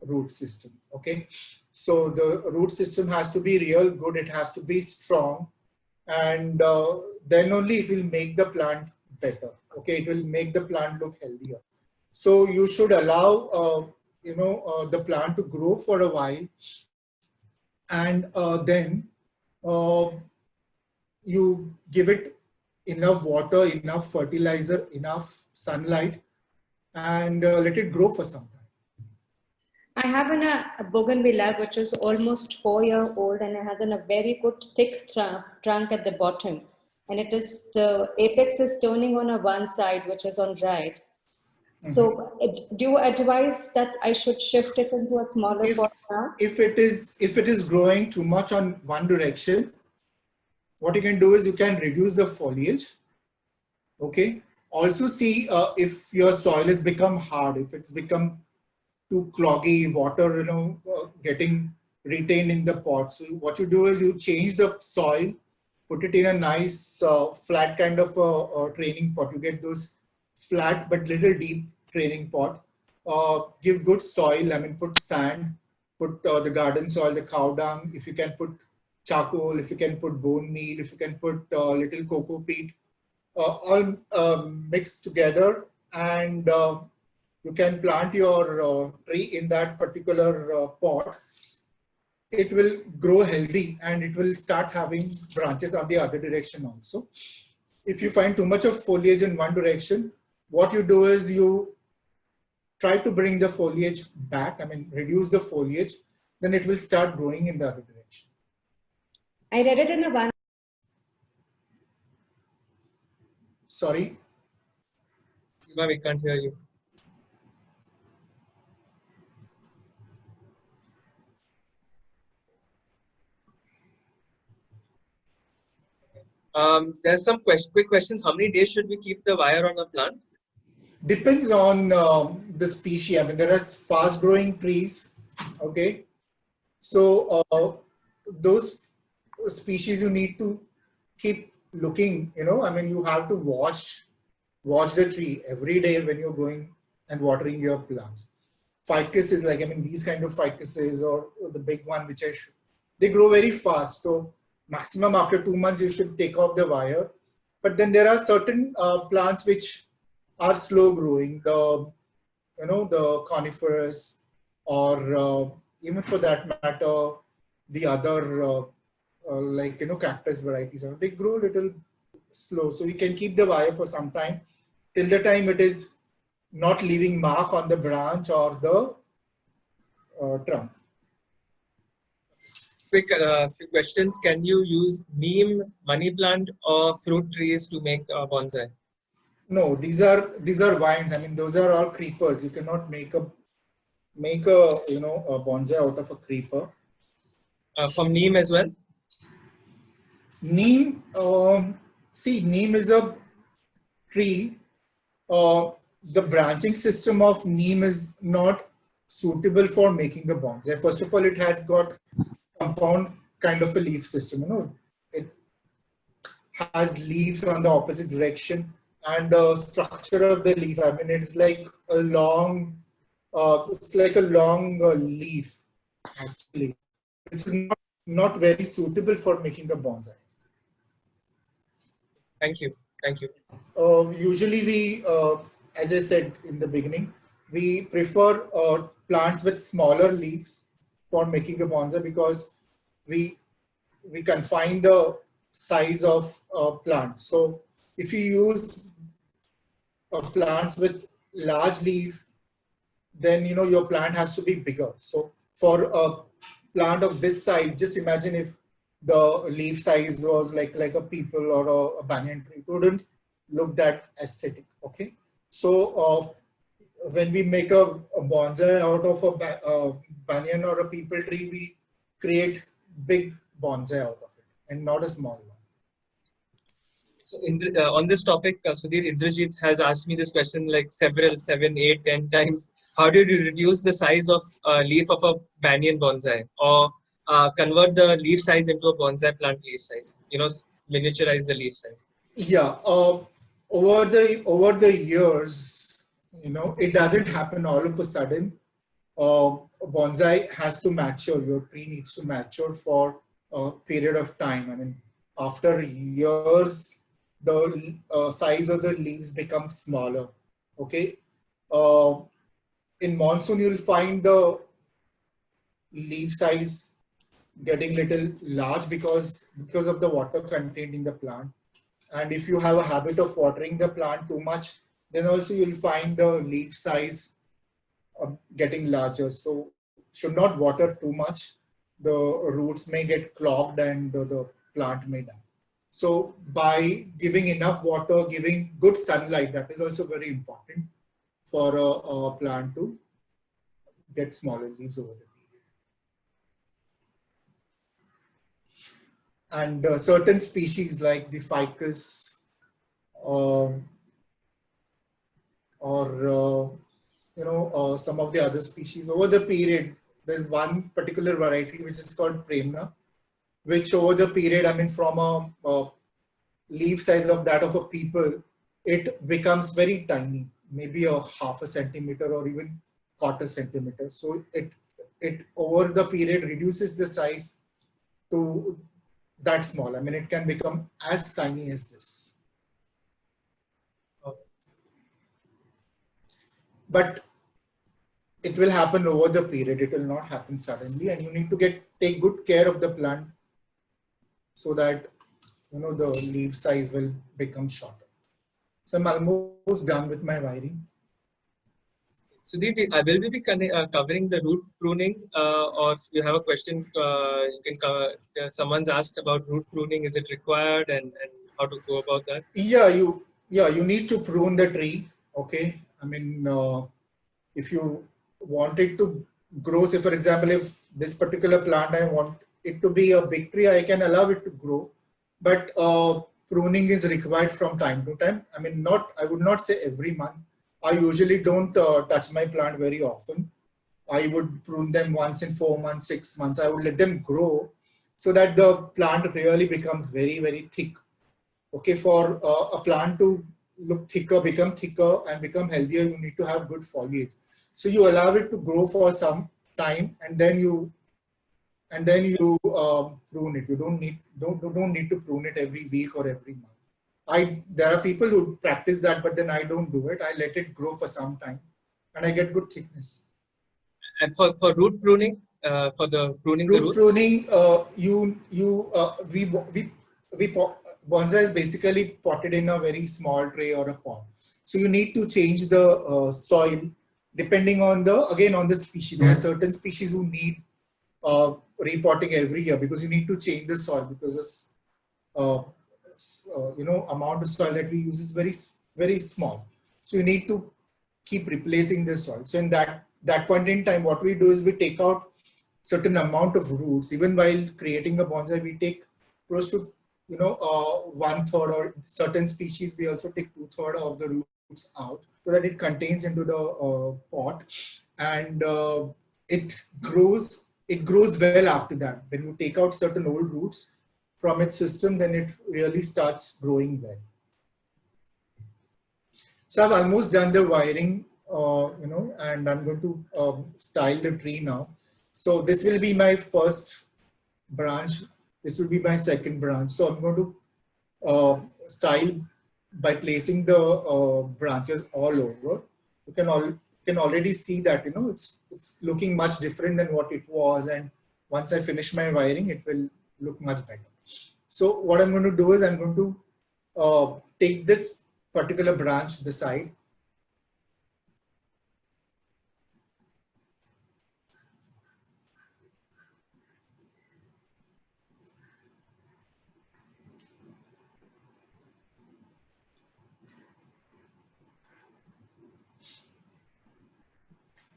root system. Okay, so the root system has to be real good. It has to be strong, and then only it will make the plant better. Okay, it will make the plant look healthier. So you should allow the plant to grow for a while, and then you give it enough water, enough fertilizer, enough sunlight, and let it grow for some time. I have a bougainvillea which is almost 4 years old, and it has a very good thick trunk at the bottom, and the apex is turning on one side, which is on right. So do you advise that I should shift it into a smaller pot now? If it is growing too much on one direction, what you can do is you can reduce the foliage. Okay. Also see if your soil has become hard, if it's become too cloggy, water getting retained in the pot. So what you do is you change the soil, put it in a nice flat kind of training pot. You get those flat but little deep training pot. Give good soil. I mean, put sand, put the garden soil, the cow dung. If you can put charcoal, if you can put bone meal, if you can put little cocoa peat, all mixed together, and you can plant your tree in that particular pot. It will grow healthy and it will start having branches on the other direction also. If you find too much of foliage in one direction, what you do is you try to bring the foliage back, I mean, reduce the foliage, then it will start growing in the other direction. I read it in a one. Sorry? We can't hear you. There's some quick questions. How many days should we keep the wire on a plant? Depends on the species. I mean, there are fast growing trees. Okay. So those species you need to keep looking, I mean, you have to watch the tree every day when you're going and watering your plants. Ficus is like, I mean, these kind of ficuses or the big one which they grow very fast. So maximum after 2 months you should take off the wire. But then there are certain plants which are slow growing, the coniferous, or even for that matter, the other like cactus varieties. They grow a little slow, so you can keep the wire for some time till the time it is not leaving mark on the branch or the trunk. Quick few questions. Can you use neem, money plant, or fruit trees to make bonsai? No, these are vines. I mean, those are all creepers. You cannot make a a bonsai out of a creeper. From neem as well? Neem, see, neem is a tree. The branching system of neem is not suitable for making a bonsai. First of all, it has got compound kind of a leaf system. It has leaves on the opposite direction, and the structure of the leaf, I mean, it's like a long, leaf actually, which is not very suitable for making a bonsai. Thank you. Thank you. Usually we, as I said in the beginning, we prefer plants with smaller leaves for making a bonsai because we confine the size of plant. So if you use plants with large leaf, then your plant has to be bigger. So for a plant of this size, just imagine if the leaf size was like a peepal or a banyan tree. It wouldn't look that aesthetic. Okay, so when we make a bonsai out of a banyan or a peepal tree, we create big bonsai out of it and not a small one. So on this topic, Sudhir, Indrajit has asked me this question like 7, 8, 10 times. How do you reduce the size of leaf of a banyan bonsai, or convert the leaf size into a bonsai plant leaf size? Miniaturize the leaf size. Yeah, over the years, it doesn't happen all of a sudden. Bonsai has to mature. Your tree needs to mature for a period of time. I mean, after years, the size of the leaves becomes smaller. Okay. In monsoon, you'll find the leaf size getting little large because of the water contained in the plant. And if you have a habit of watering the plant too much, then also you'll find the leaf size getting larger. So should not water too much. The roots may get clogged and the plant may die. So by giving enough water, giving good sunlight, that is also very important for a plant to get smaller leaves over the period. And certain species like the ficus or some of the other species, over the period, there's one particular variety which is called Premna, which over the period, I mean, from a leaf size of that of a peepal, it becomes very tiny, maybe a half a centimeter or even quarter centimeter. So it over the period reduces the size to that small. I mean, it can become as tiny as this. But it will happen over the period. It will not happen suddenly, and you need to take good care of the plant so that the leaf size will become shorter. So I'm almost done with my wiring. Sudhir, will we be covering the root pruning, or if you have a question, you can cover. Someone's asked about root pruning. Is it required, and how to go about that? Yeah, you need to prune the tree. Okay, I mean, if you want it to grow, say for example, if this particular plant I want it to be a big tree, I can allow it to grow, but pruning is required from time to time. I mean, I would not say every month, I usually don't touch my plant very often. I would prune them once in 4 months, 6 months. I would let them grow so that the plant really becomes very, very thick. Okay, for a plant to look thicker, become thicker and become healthier, you need to have good foliage. So you allow it to grow for some time, and then you prune it. You don't need to prune it every week or every month. There are people who practice that, but then I don't do it. I let it grow for some time, and I get good thickness. And for root pruning, for the pruning the Root roots. pruning, bonsai is basically potted in a very small tray or a pot. So you need to change the soil depending on the species. There are certain species who need repotting every year because you need to change the soil because this amount of soil that we use is very small. So you need to keep replacing the soil. So in that point in time, what we do is we take out certain amount of roots. Even while creating a bonsai, we take close to 1/3, or certain species we also take 2/3 of the roots out so that it contains into the pot, and it grows well after that. When you take out certain old roots from its system, then it really starts growing well. So I've almost done the wiring, and I'm going to style the tree now. So this will be my first branch. This will be my second branch. So I'm going to style by placing the branches all over. You can already see that it's looking much different than what it was. And once I finish my wiring, it will look much better. So what I'm going to do is I'm going to take this particular branch this side.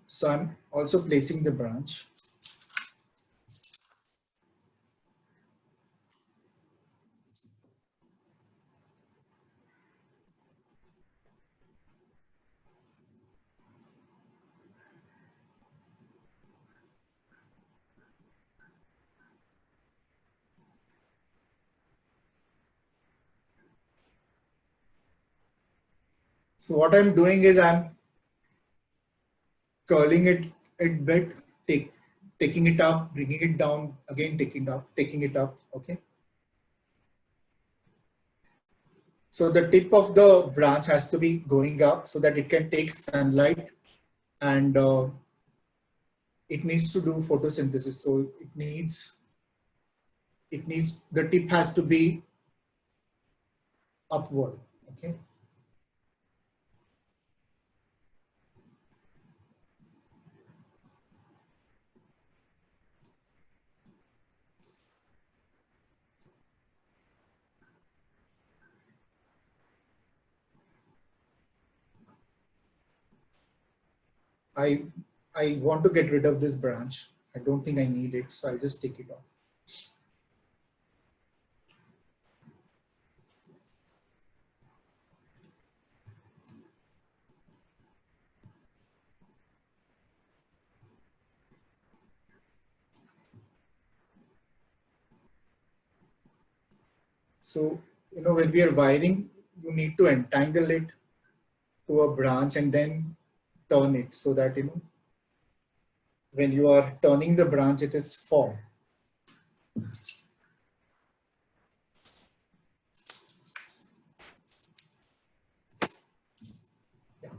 So I'm also placing the branch. So what I'm doing is I'm curling it a bit, taking it up, bringing it down, again taking it up, okay? So the tip of the branch has to be going up so that it can take sunlight, and it needs to do photosynthesis. So the tip has to be upward, okay? I want to get rid of this branch. I don't think I need it, so I'll just take it off. So, when we are wiring, you need to entangle it to a branch and then turn it so that, when you are turning the branch, it is formed. Yeah.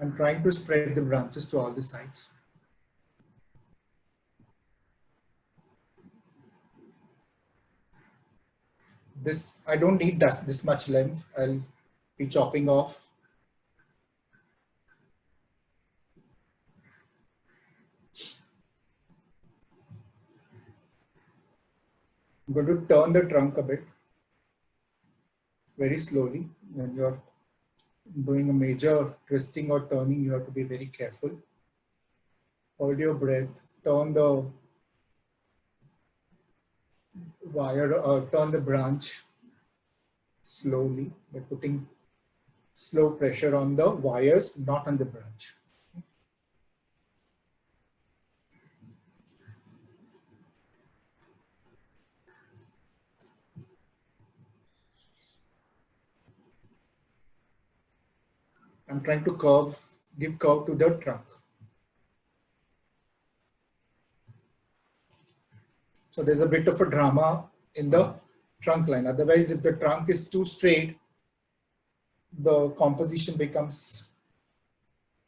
I'm trying to spread the branches to all the sides. I don't need this much length. I'll be chopping off. I'm going to turn the trunk a bit, very slowly. When you're doing a major twisting or turning, you have to be very careful. Hold your breath, turn the wire, turn the branch slowly by putting slow pressure on the wires, not on the branch. I'm trying to give curve to the trunk. So there's a bit of a drama in the trunk line. Otherwise, if the trunk is too straight, the composition becomes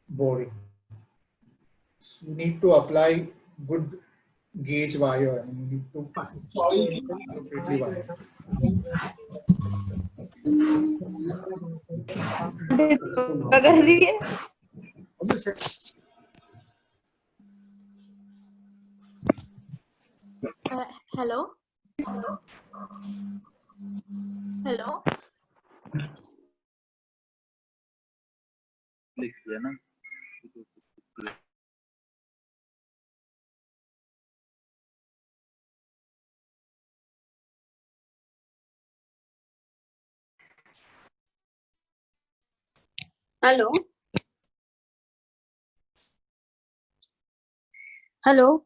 boring. So you need to apply good gauge wire, and you need to appropriately wire. Hello? Hello? Hello. Hello.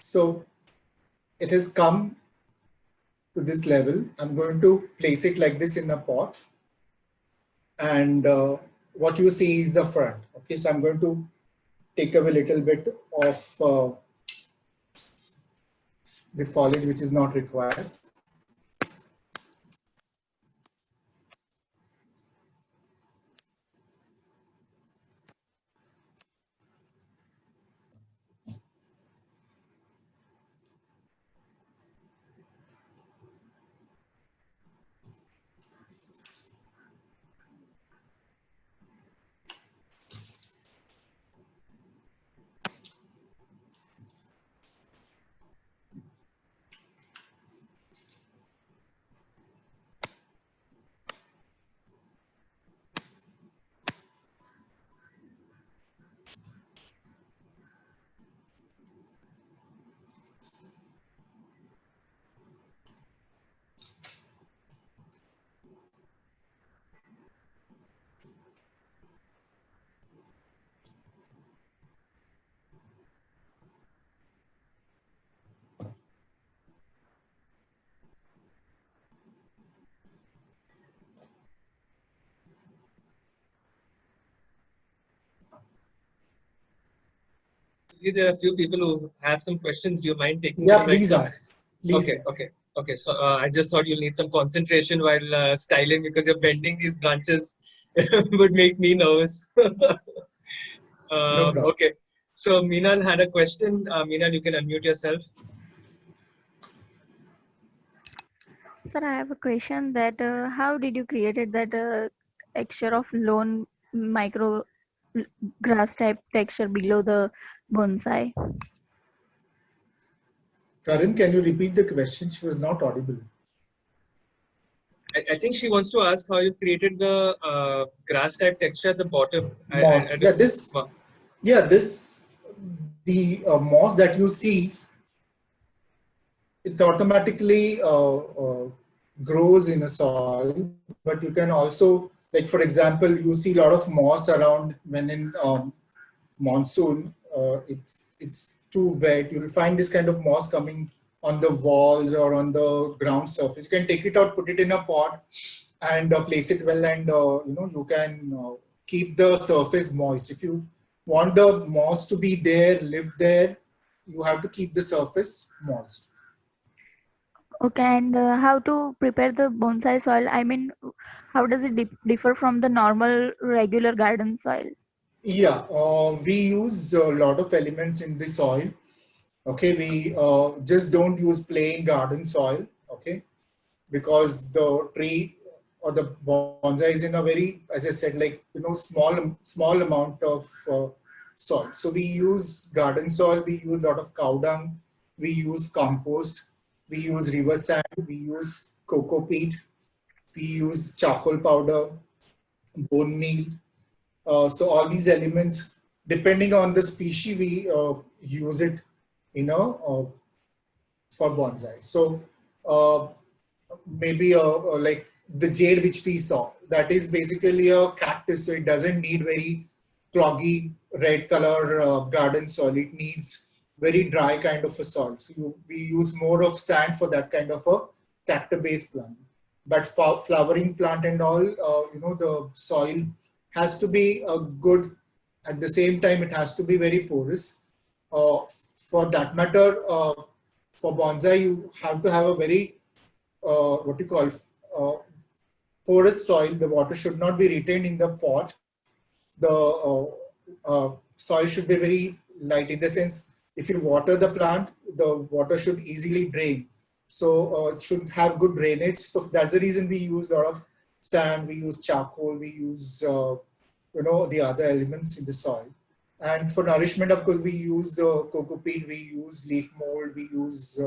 So it has come to this level. I'm going to place it like this in a pot. And what you see is the front. Okay, so I'm going to take away a little bit of the foliage which is not required. There are a few people who have some questions. Do you mind taking Yeah, them please right now? ask. Please. Okay. So I just thought you'll need some concentration while styling, because you're bending these branches would make me nervous. No problem. Okay. So Meenal had a question. Meenal, you can unmute yourself. Sir, I have a question that how did you created that texture of lone micro grass type texture below the bonsai? Karan, can you repeat the question? She was not audible. I think she wants to ask how you created the grass type texture at the bottom. Moss. The moss that you see, it automatically grows in a soil, but you can also, like for example, you see a lot of moss around when in monsoon, it's too wet. You'll find this kind of moss coming on the walls or on the ground surface. You can take it out, put it in a pot, and place it well, and you can keep the surface moist. If you want the moss to be there, live there, you have to keep the surface moist. Okay, and how to prepare the bonsai soil? I mean, how does it differ from the normal regular garden soil? Yeah, we use a lot of elements in the soil. Okay, we just don't use plain garden soil. Okay, because the tree or the bonsai is in a very, as I said, like, small amount of soil. So we use garden soil, we use a lot of cow dung, we use compost, we use river sand, we use cocoa peat, we use charcoal powder, bone meal. So all these elements, depending on the species, we use it, for bonsai. So maybe like the jade which we saw, that is basically a cactus, so it doesn't need very cloggy red color garden soil. It needs very dry kind of a soil. So we use more of sand for that kind of a cactus-based plant. But for flowering plant and all, the soil has to be good. At the same time, it has to be very porous. For that matter, for bonsai, you have to have a very porous soil. The water should not be retained in the pot. The soil should be very light, in the sense, if you water the plant, the water should easily drain. So it should have good drainage. So that's the reason we use a lot of sand, we use charcoal, we use the other elements in the soil. And for nourishment, of course, we use the cocoa peat, we use leaf mold, we use,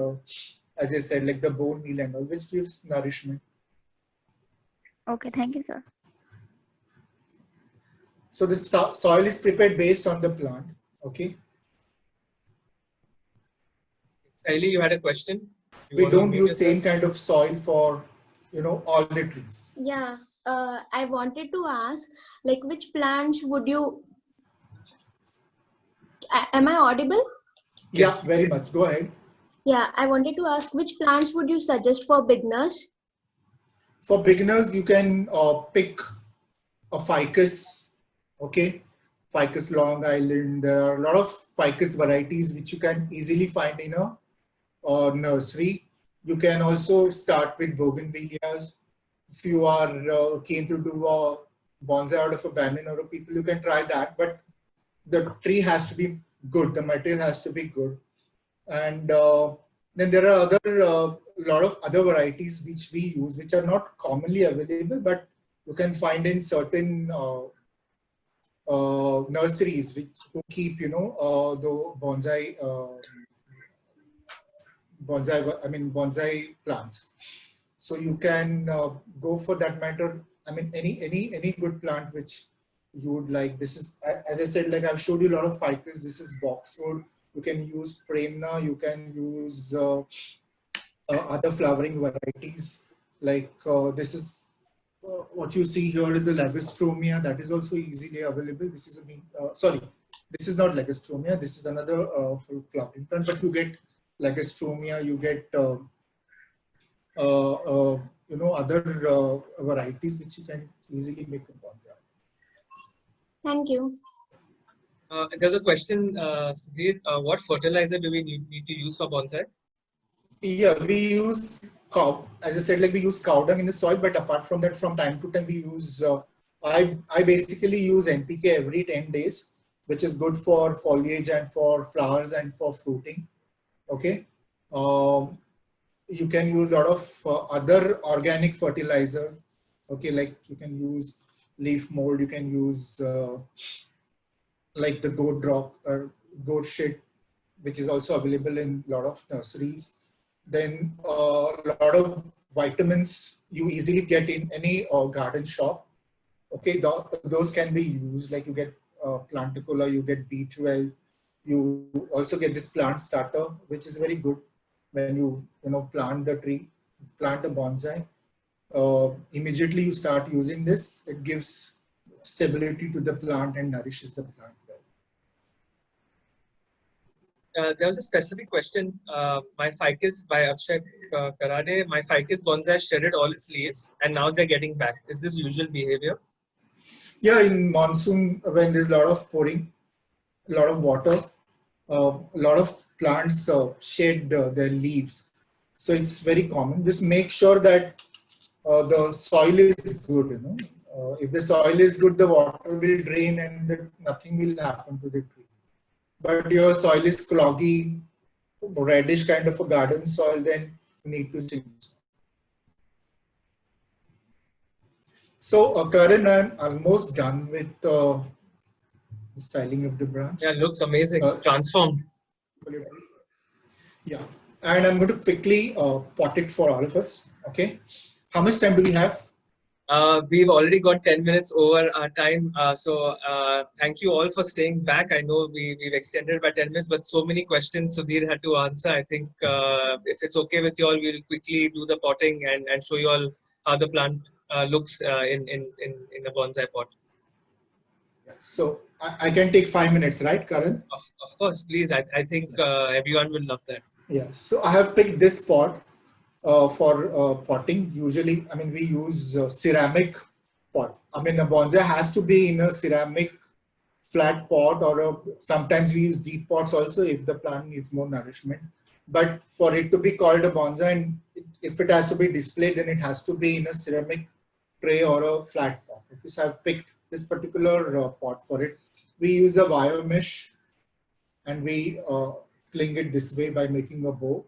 as I said, like the bone meal and all, which gives nourishment. Okay, thank you, sir. So this soil is prepared based on the plant. Okay. Saili, you had a question? We don't use same kind of soil for, all the trees. Yeah, I wanted to ask, like, which plants would you, am I audible? Yeah, very much. Go ahead. Yeah, I wanted to ask, which plants would you suggest for beginners? For beginners, you can pick a ficus, okay? Ficus Long Island. There are a lot of ficus varieties which you can easily find in a nursery. You can also start with bougainvilleas. If you are keen to do a bonsai out of a banyan or a people, you can try that. But the tree has to be good. The material has to be good. And then there are lot of other varieties which we use, which are not commonly available, but you can find in certain nurseries who keep, the bonsai plants. So you can go for that matter. I mean, any good plant which you would like. This is, as I said, like I've showed you a lot of ficus. This is boxwood. You can use premna. You can use other flowering varieties. Like this is what you see here is a Lagostromia. That is also easily available. This is this is not Lagostromia. This is another flowering plant. But you get Lagostromia. You get other varieties which you can easily make a bonsai. Thank you. There's a question, Sudhir. What fertilizer do we need to use for bonsai? Yeah, we use cow. As I said, like we use cow dung in the soil, but apart from that, from time to time, we use. I basically use NPK every 10 days, which is good for foliage and for flowers and for fruiting. Okay. You can use a lot of other organic fertilizer. Okay, like you can use leaf mold. You can use like the goat drop or goat shit, which is also available in a lot of nurseries. Then a lot of vitamins you easily get in any garden shop. Okay, those can be used. Like you get Planticola, you get B12. You also get this plant starter, which is very good when you plant the tree, plant a bonsai. Immediately you start using this. It gives stability to the plant and nourishes the plant well. There was a specific question. My ficus by Akshay Karade, my ficus bonsai shedded all its leaves and now they're getting back. Is this usual behavior? Yeah, in monsoon when there's a lot of pouring, a lot of water, a lot of plants shed their leaves. So it's very common. Just make sure that the soil is good. If the soil is good, the water will drain and nothing will happen to the tree. But your soil is cloggy, reddish kind of a garden soil, then you need to change. So Karan, I'm almost done with the styling of the branch. Yeah, it looks amazing. Transformed. Yeah, and I'm going to quickly pot it for all of us. Okay, how much time do we have? We've already got 10 minutes over our time. So thank you all for staying back. I know we've extended by 10 minutes, but so many questions Sudhir had to answer. I think if it's okay with you all, we'll quickly do the potting and show you all how the plant looks in a bonsai pot. So I can take 5 minutes, right, Karan? Of course, please. I think everyone will love that. Yeah, so I have picked this pot for potting. Usually, I mean, we use ceramic pot. I mean, a bonsai has to be in a ceramic flat pot, or sometimes we use deep pots also if the plant needs more nourishment. But for it to be called a bonsai, and if it has to be displayed, then it has to be in a ceramic tray or a flat pot. Okay, so I've picked this particular pot for it. We use a wire mesh, and we cling it this way by making a bow.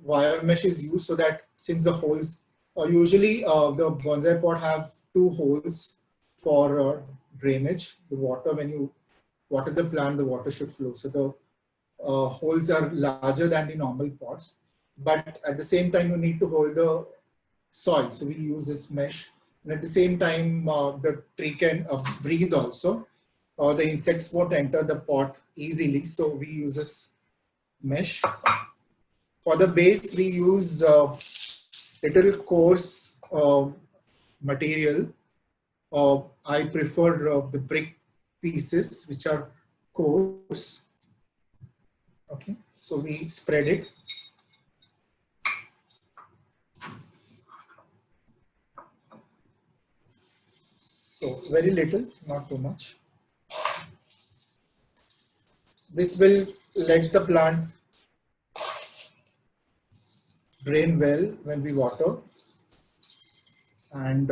Wire mesh is used so that since the holes, usually the bonsai pot have 2 holes for drainage. The water, when you water the plant, the water should flow. So the holes are larger than the normal pots, but at the same time you need to hold the soil. So we use this mesh, and at the same time the tree can breathe also. The insects won't enter the pot easily, so we use this mesh. For the base, we use little coarse material. I prefer the brick pieces, which are coarse. Okay, so we spread it. So very little, not too much. This will let the plant drain well when we water, and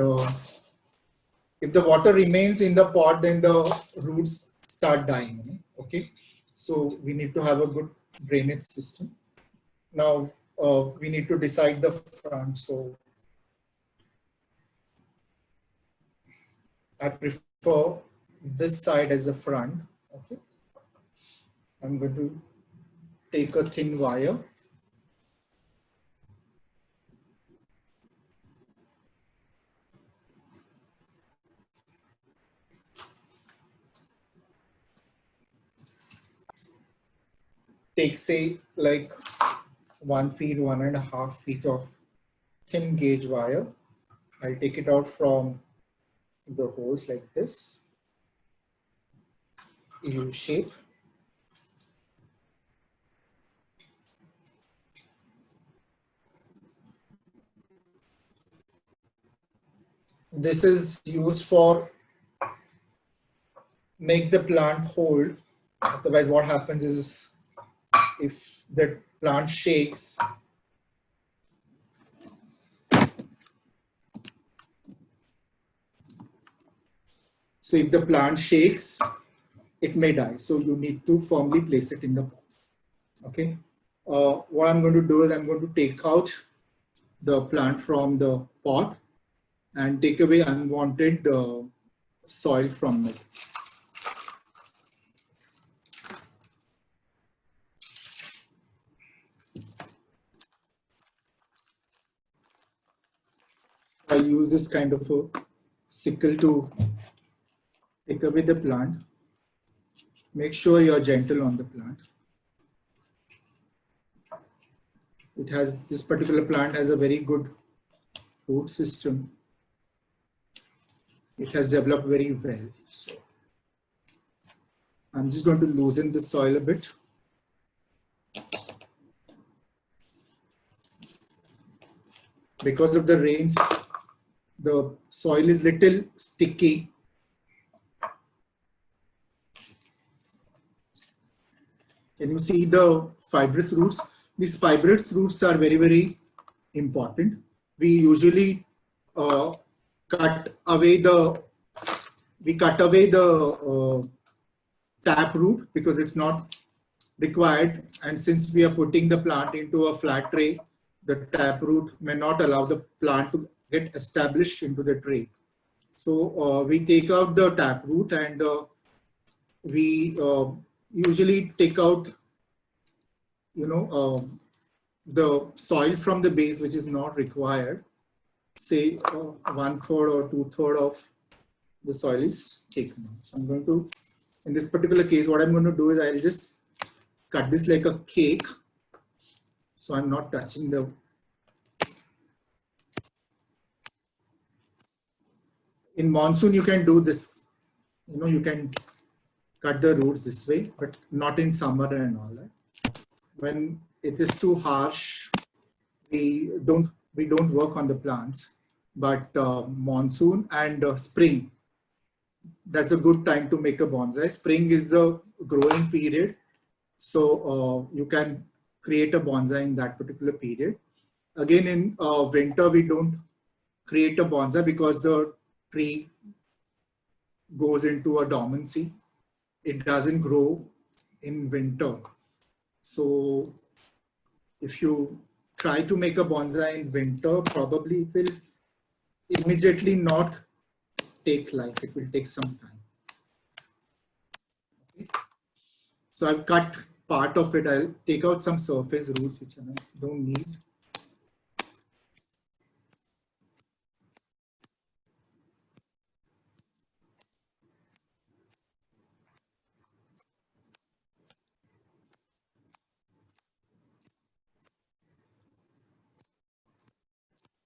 if the water remains in the pot, then the roots start dying. Okay, so we need to have a good drainage system. Now we need to decide the front. So I prefer this side as the front. Okay, I'm going to take a thin wire. Take, say, like 1 feet, 1.5 feet of thin gauge wire. I'll take it out from the holes like this, U shape. This is used for make the plant hold. Otherwise, what happens is if the plant shakes, so if the plant shakes, it may die. So you need to firmly place it in the pot. Okay. What I'm going to do is I'm going to take out the plant from the pot and take away unwanted soil from it. I use this kind of a sickle to take away the plant. Make sure you're gentle on the plant. It has, this particular plant has a very good root system. It has developed very well. So I'm just going to loosen the soil a bit. Because of the rains, the soil is little sticky. Can you see the fibrous roots? These fibrous roots are very, very important. We usually cut away the tap root because it's not required. And since we are putting the plant into a flat tray, the tap root may not allow the plant to get established into the tray. So we take out the taproot, and we usually take out, the soil from the base, which is not required. Say 1/3 or 2/3 of the soil is taken. So I'm going to, in this particular case, what I'm going to do is I'll just cut this like a cake. So I'm not touching the. In monsoon, you can do this. You can cut the roots this way, but not in summer and all that. When it is too harsh, we don't work on the plants. But monsoon and spring, that's a good time to make a bonsai. Spring is the growing period, so you can create a bonsai in that particular period. Again, in winter, we don't create a bonsai because the tree goes into a dormancy. It doesn't grow in winter. So if you try to make a bonsai in winter, probably it will immediately not take life. It will take some time. Okay. So I've cut part of it. I'll take out some surface roots which I don't need.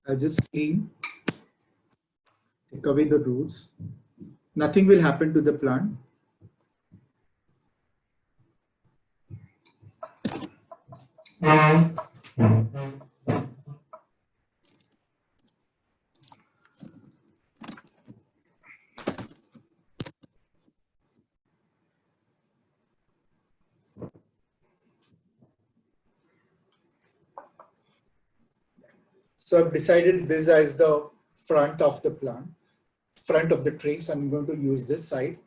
I'll just clean, take away the roots. Nothing will happen to the plant. So I've decided this as the front of the plant, front of the tree. So I'm going to use this side,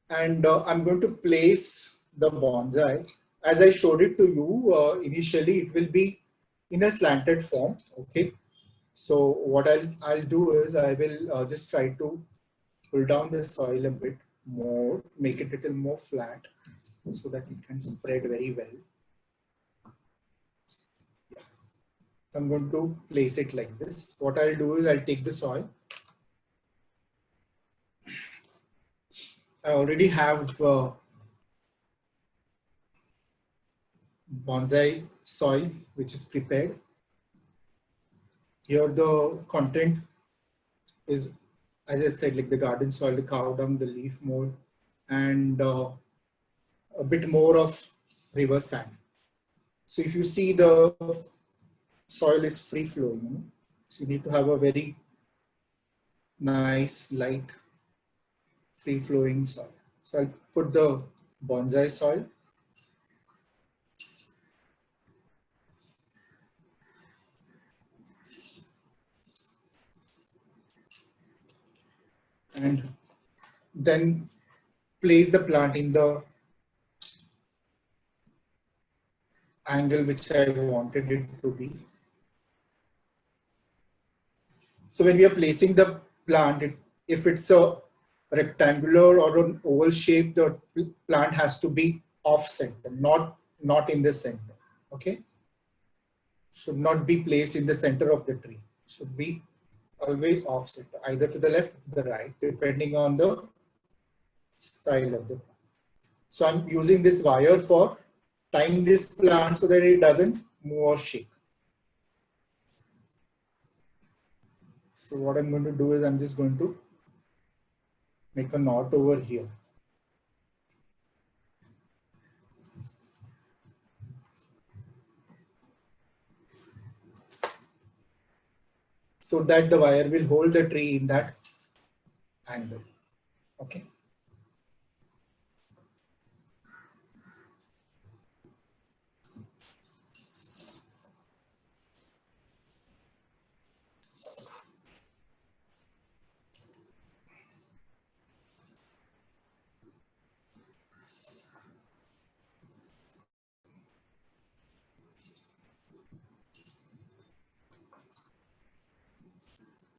and I'm going to place the bonsai. As I showed it to you initially, it will be in a slanted form. Okay. So what I'll do is I will just try to pull down the soil a bit more, make it a little more flat so that it can spread very well. I'm going to place it like this. What I'll do is I'll take the soil. I already have bonsai soil which is prepared. Here the content is, as I said, like the garden soil, the cow dung, the leaf mold, and a bit more of river sand. So if you see, the soil is free flowing, so you need to have a very nice, light, free flowing soil. So I'll put the bonsai soil. And then place the plant in the angle which I wanted it to be. So when we are placing the plant, if it's a rectangular or an oval shape, the plant has to be off center, not in the center. Okay, should not be placed in the center of the tree. Should be always off center, either to the left or the right, depending on the style of the plant. So I'm using this wire for tying this plant so that it doesn't move or shake. So what I'm going to do is I'm just going to make a knot over here. So that the wire will hold the tree in that angle. Okay.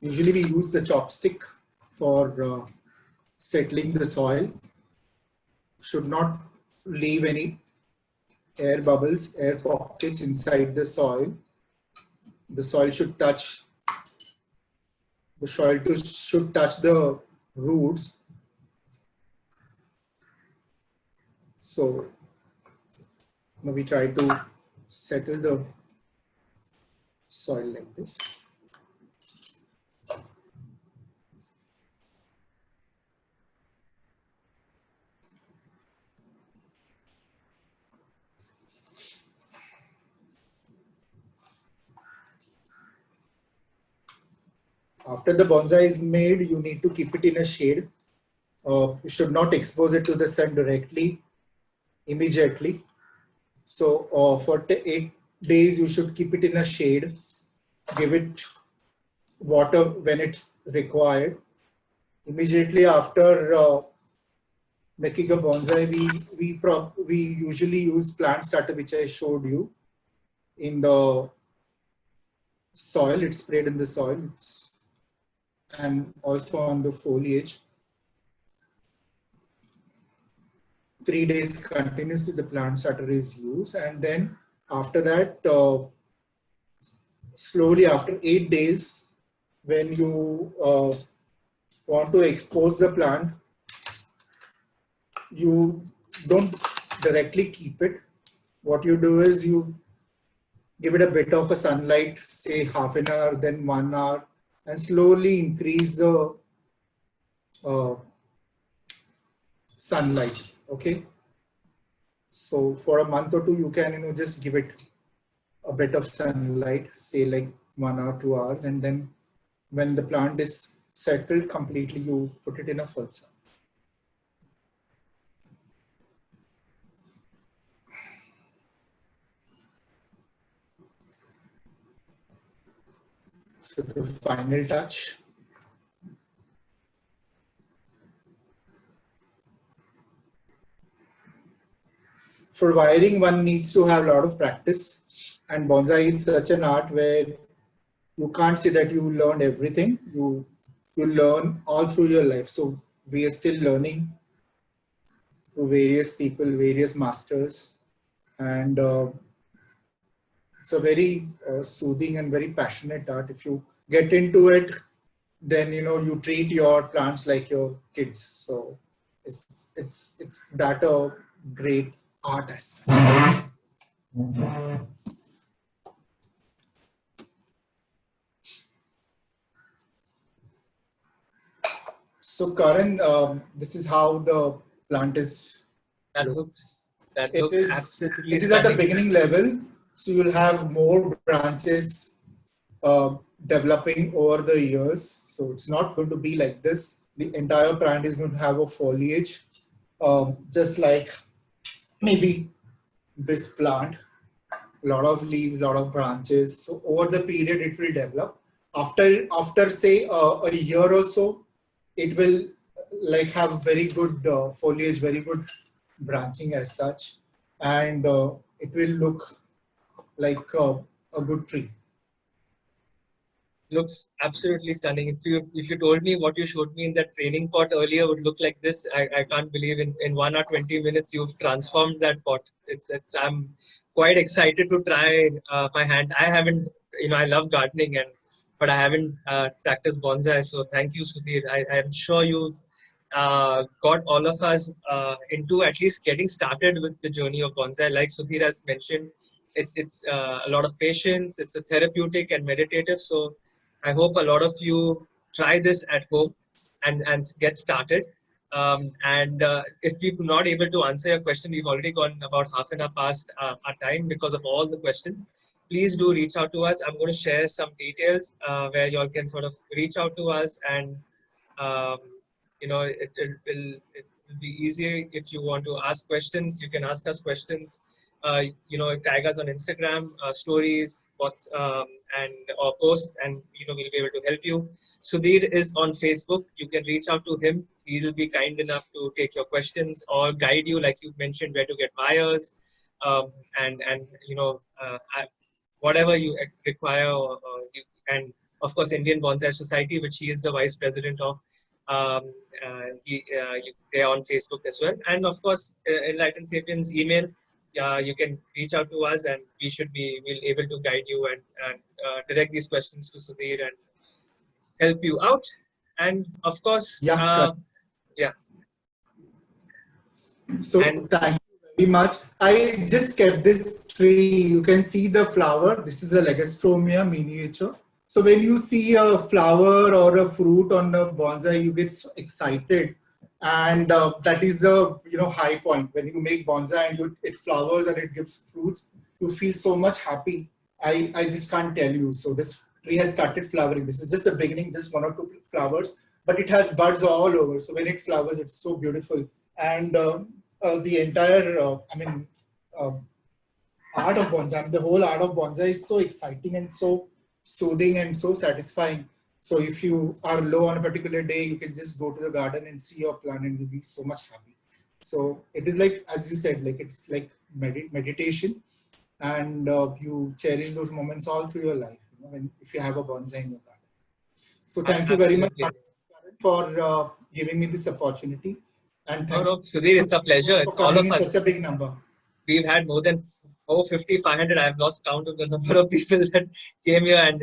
Usually we use the chopstick for settling the soil. Should not leave any air bubbles, air pockets inside the soil. The soil should touch, should touch the roots. So now we try to settle the soil like this. After the bonsai is made, you need to keep it in a shade. You should not expose it to the sun directly, immediately. So for 8 days, you should keep it in a shade. Give it water when it's required. Immediately after making a bonsai, we usually use plant starter, which I showed you, in the soil. It's sprayed in the soil, and also on the foliage. 3 days continuously the plant starter is used, and then after that, slowly after 8 days, when you want to expose the plant, you don't directly keep it. What you do is you give it a bit of a sunlight, say half an hour, then 1 hour, and slowly increase the sunlight. Okay. So for a month or two, you can just give it a bit of sunlight, say like 1 hour, 2 hours, and then when the plant is settled completely, you put it in a full sun. So the final touch. For wiring, one needs to have a lot of practice, and bonsai is such an art where you can't say that you learned everything. You learn all through your life. So we are still learning through various people, various masters, and it's a very soothing and very passionate art. If you get into it, then you treat your plants like your kids. So it's that a great art as such. So Karan, this is how the plant is. That looks absolutely it is at the stunning. beginning level, so you'll have more branches developing over the years. So it's not going to be like this. The entire plant is going to have a foliage, just like maybe this plant, a lot of leaves, a lot of branches. So over the period, it will develop. After say a year or so, it will like have very good foliage, very good branching as such, and it will look like a good tree. Looks absolutely stunning. If you told me what you showed me in that training pot earlier would look like this, I can't believe in 1 or 20 minutes you've transformed that pot. I'm quite excited to try my hand. I haven't, I love gardening, but I haven't practiced bonsai. So thank you, Sudhir. I'm sure you've got all of us into at least getting started with the journey of bonsai. Like Sudhir has mentioned, it's a lot of patience. It's a therapeutic and meditative. So I hope a lot of you try this at home and get started. If we're not able to answer your question, we've already gone about half an hour past our time because of all the questions. Please do reach out to us. I'm going to share some details where you all can sort of reach out to us, and it will be easier if you want to ask questions. You can ask us questions. Tag us on Instagram stories, and or posts, and we'll be able to help you. Sudhir is on Facebook. You can reach out to him. He will be kind enough to take your questions or guide you, like you mentioned, where to get buyers, and whatever you require, and of course, Indian Bonsai Society, which he is the vice president of. They're on Facebook as well. And of course, Enlightened Sapiens email. You can reach out to us, and we'll able to guide you and direct these questions to Sudhir and help you out. And of course, Yeah. yeah. So thank you very much. I just kept this tree. You can see the flower. This is a Legostromia miniature. So when you see a flower or a fruit on a bonsai, you get so excited, and that is the high point. When you make bonsai and it flowers and it gives fruits, you feel so much happy. I just can't tell you. So this tree has started flowering. This is just the beginning, just 1 or 2 flowers, but it has buds all over. So when it flowers, it's so beautiful. And the entire, art of bonsai, the whole art of bonsai is so exciting and so soothing and so satisfying. So if you are low on a particular day, you can just go to the garden and see your plant and you'll be so much happy. So it is like, as you said, like it's like meditation, and you cherish those moments all through your life, if you have a bonsai in your garden. So thank you very much for giving me this opportunity. And thank you, Sudhir, it's a pleasure. It's all of us. Such a big number. We've had more than 450, 500. I've lost count of the number of people that came here, and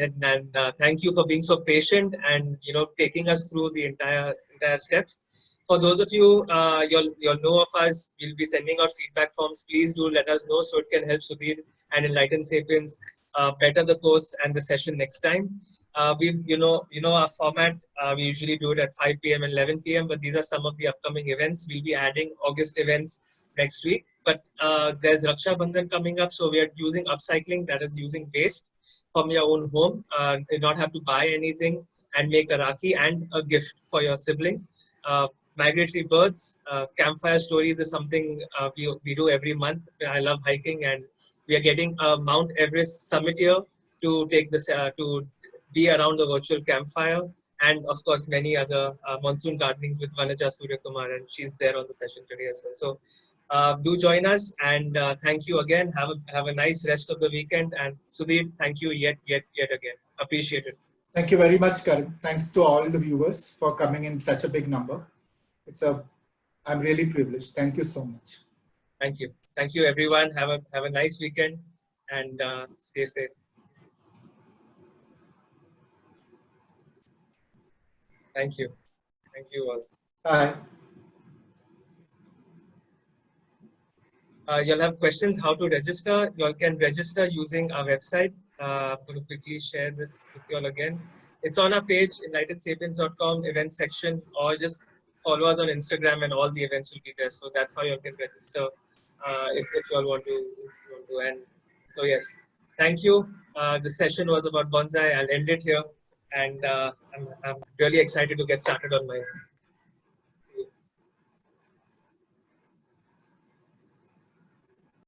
thank you for being so patient and taking us through the entire steps. For those of you, you'll know of us. We'll be sending out feedback forms. Please do let us know so it can help Sudhir and Enlightened Sapiens better the course and the session next time. We've our format. We usually do it at 5 p.m. and 11 p.m. But these are some of the upcoming events. We'll be adding August events next week. But there's Raksha Bandhan coming up, so we are using upcycling, that is using waste from your own home. You not have to buy anything and make a Rakhi and a gift for your sibling. Migratory birds, campfire stories is something we do every month. I love hiking, and we are getting a Mount Everest summit here to take this to be around the virtual campfire, and of course many other monsoon gardenings with Vanaja Suryakumar, and she's there on the session today as well. So do join us, and thank you again. Have a nice rest of the weekend, and Sudhir, thank you yet again. Appreciate it. Thank you very much, Karan. Thanks to all the viewers for coming in such a big number. I'm really privileged. Thank you so much. Thank you. Thank you, everyone. Have a nice weekend, and stay safe. Thank you. Thank you all. Bye. You'll have questions how to register. You all can register using our website. I'm going to quickly share this with you all again. It's on our page, enlightenedsapiens.com, events section, or just follow us on Instagram and all the events will be there. So that's how you all can register if you all want to. And so yes, thank you. The session was about bonsai. I'll end it here. And I'm really excited to get started on my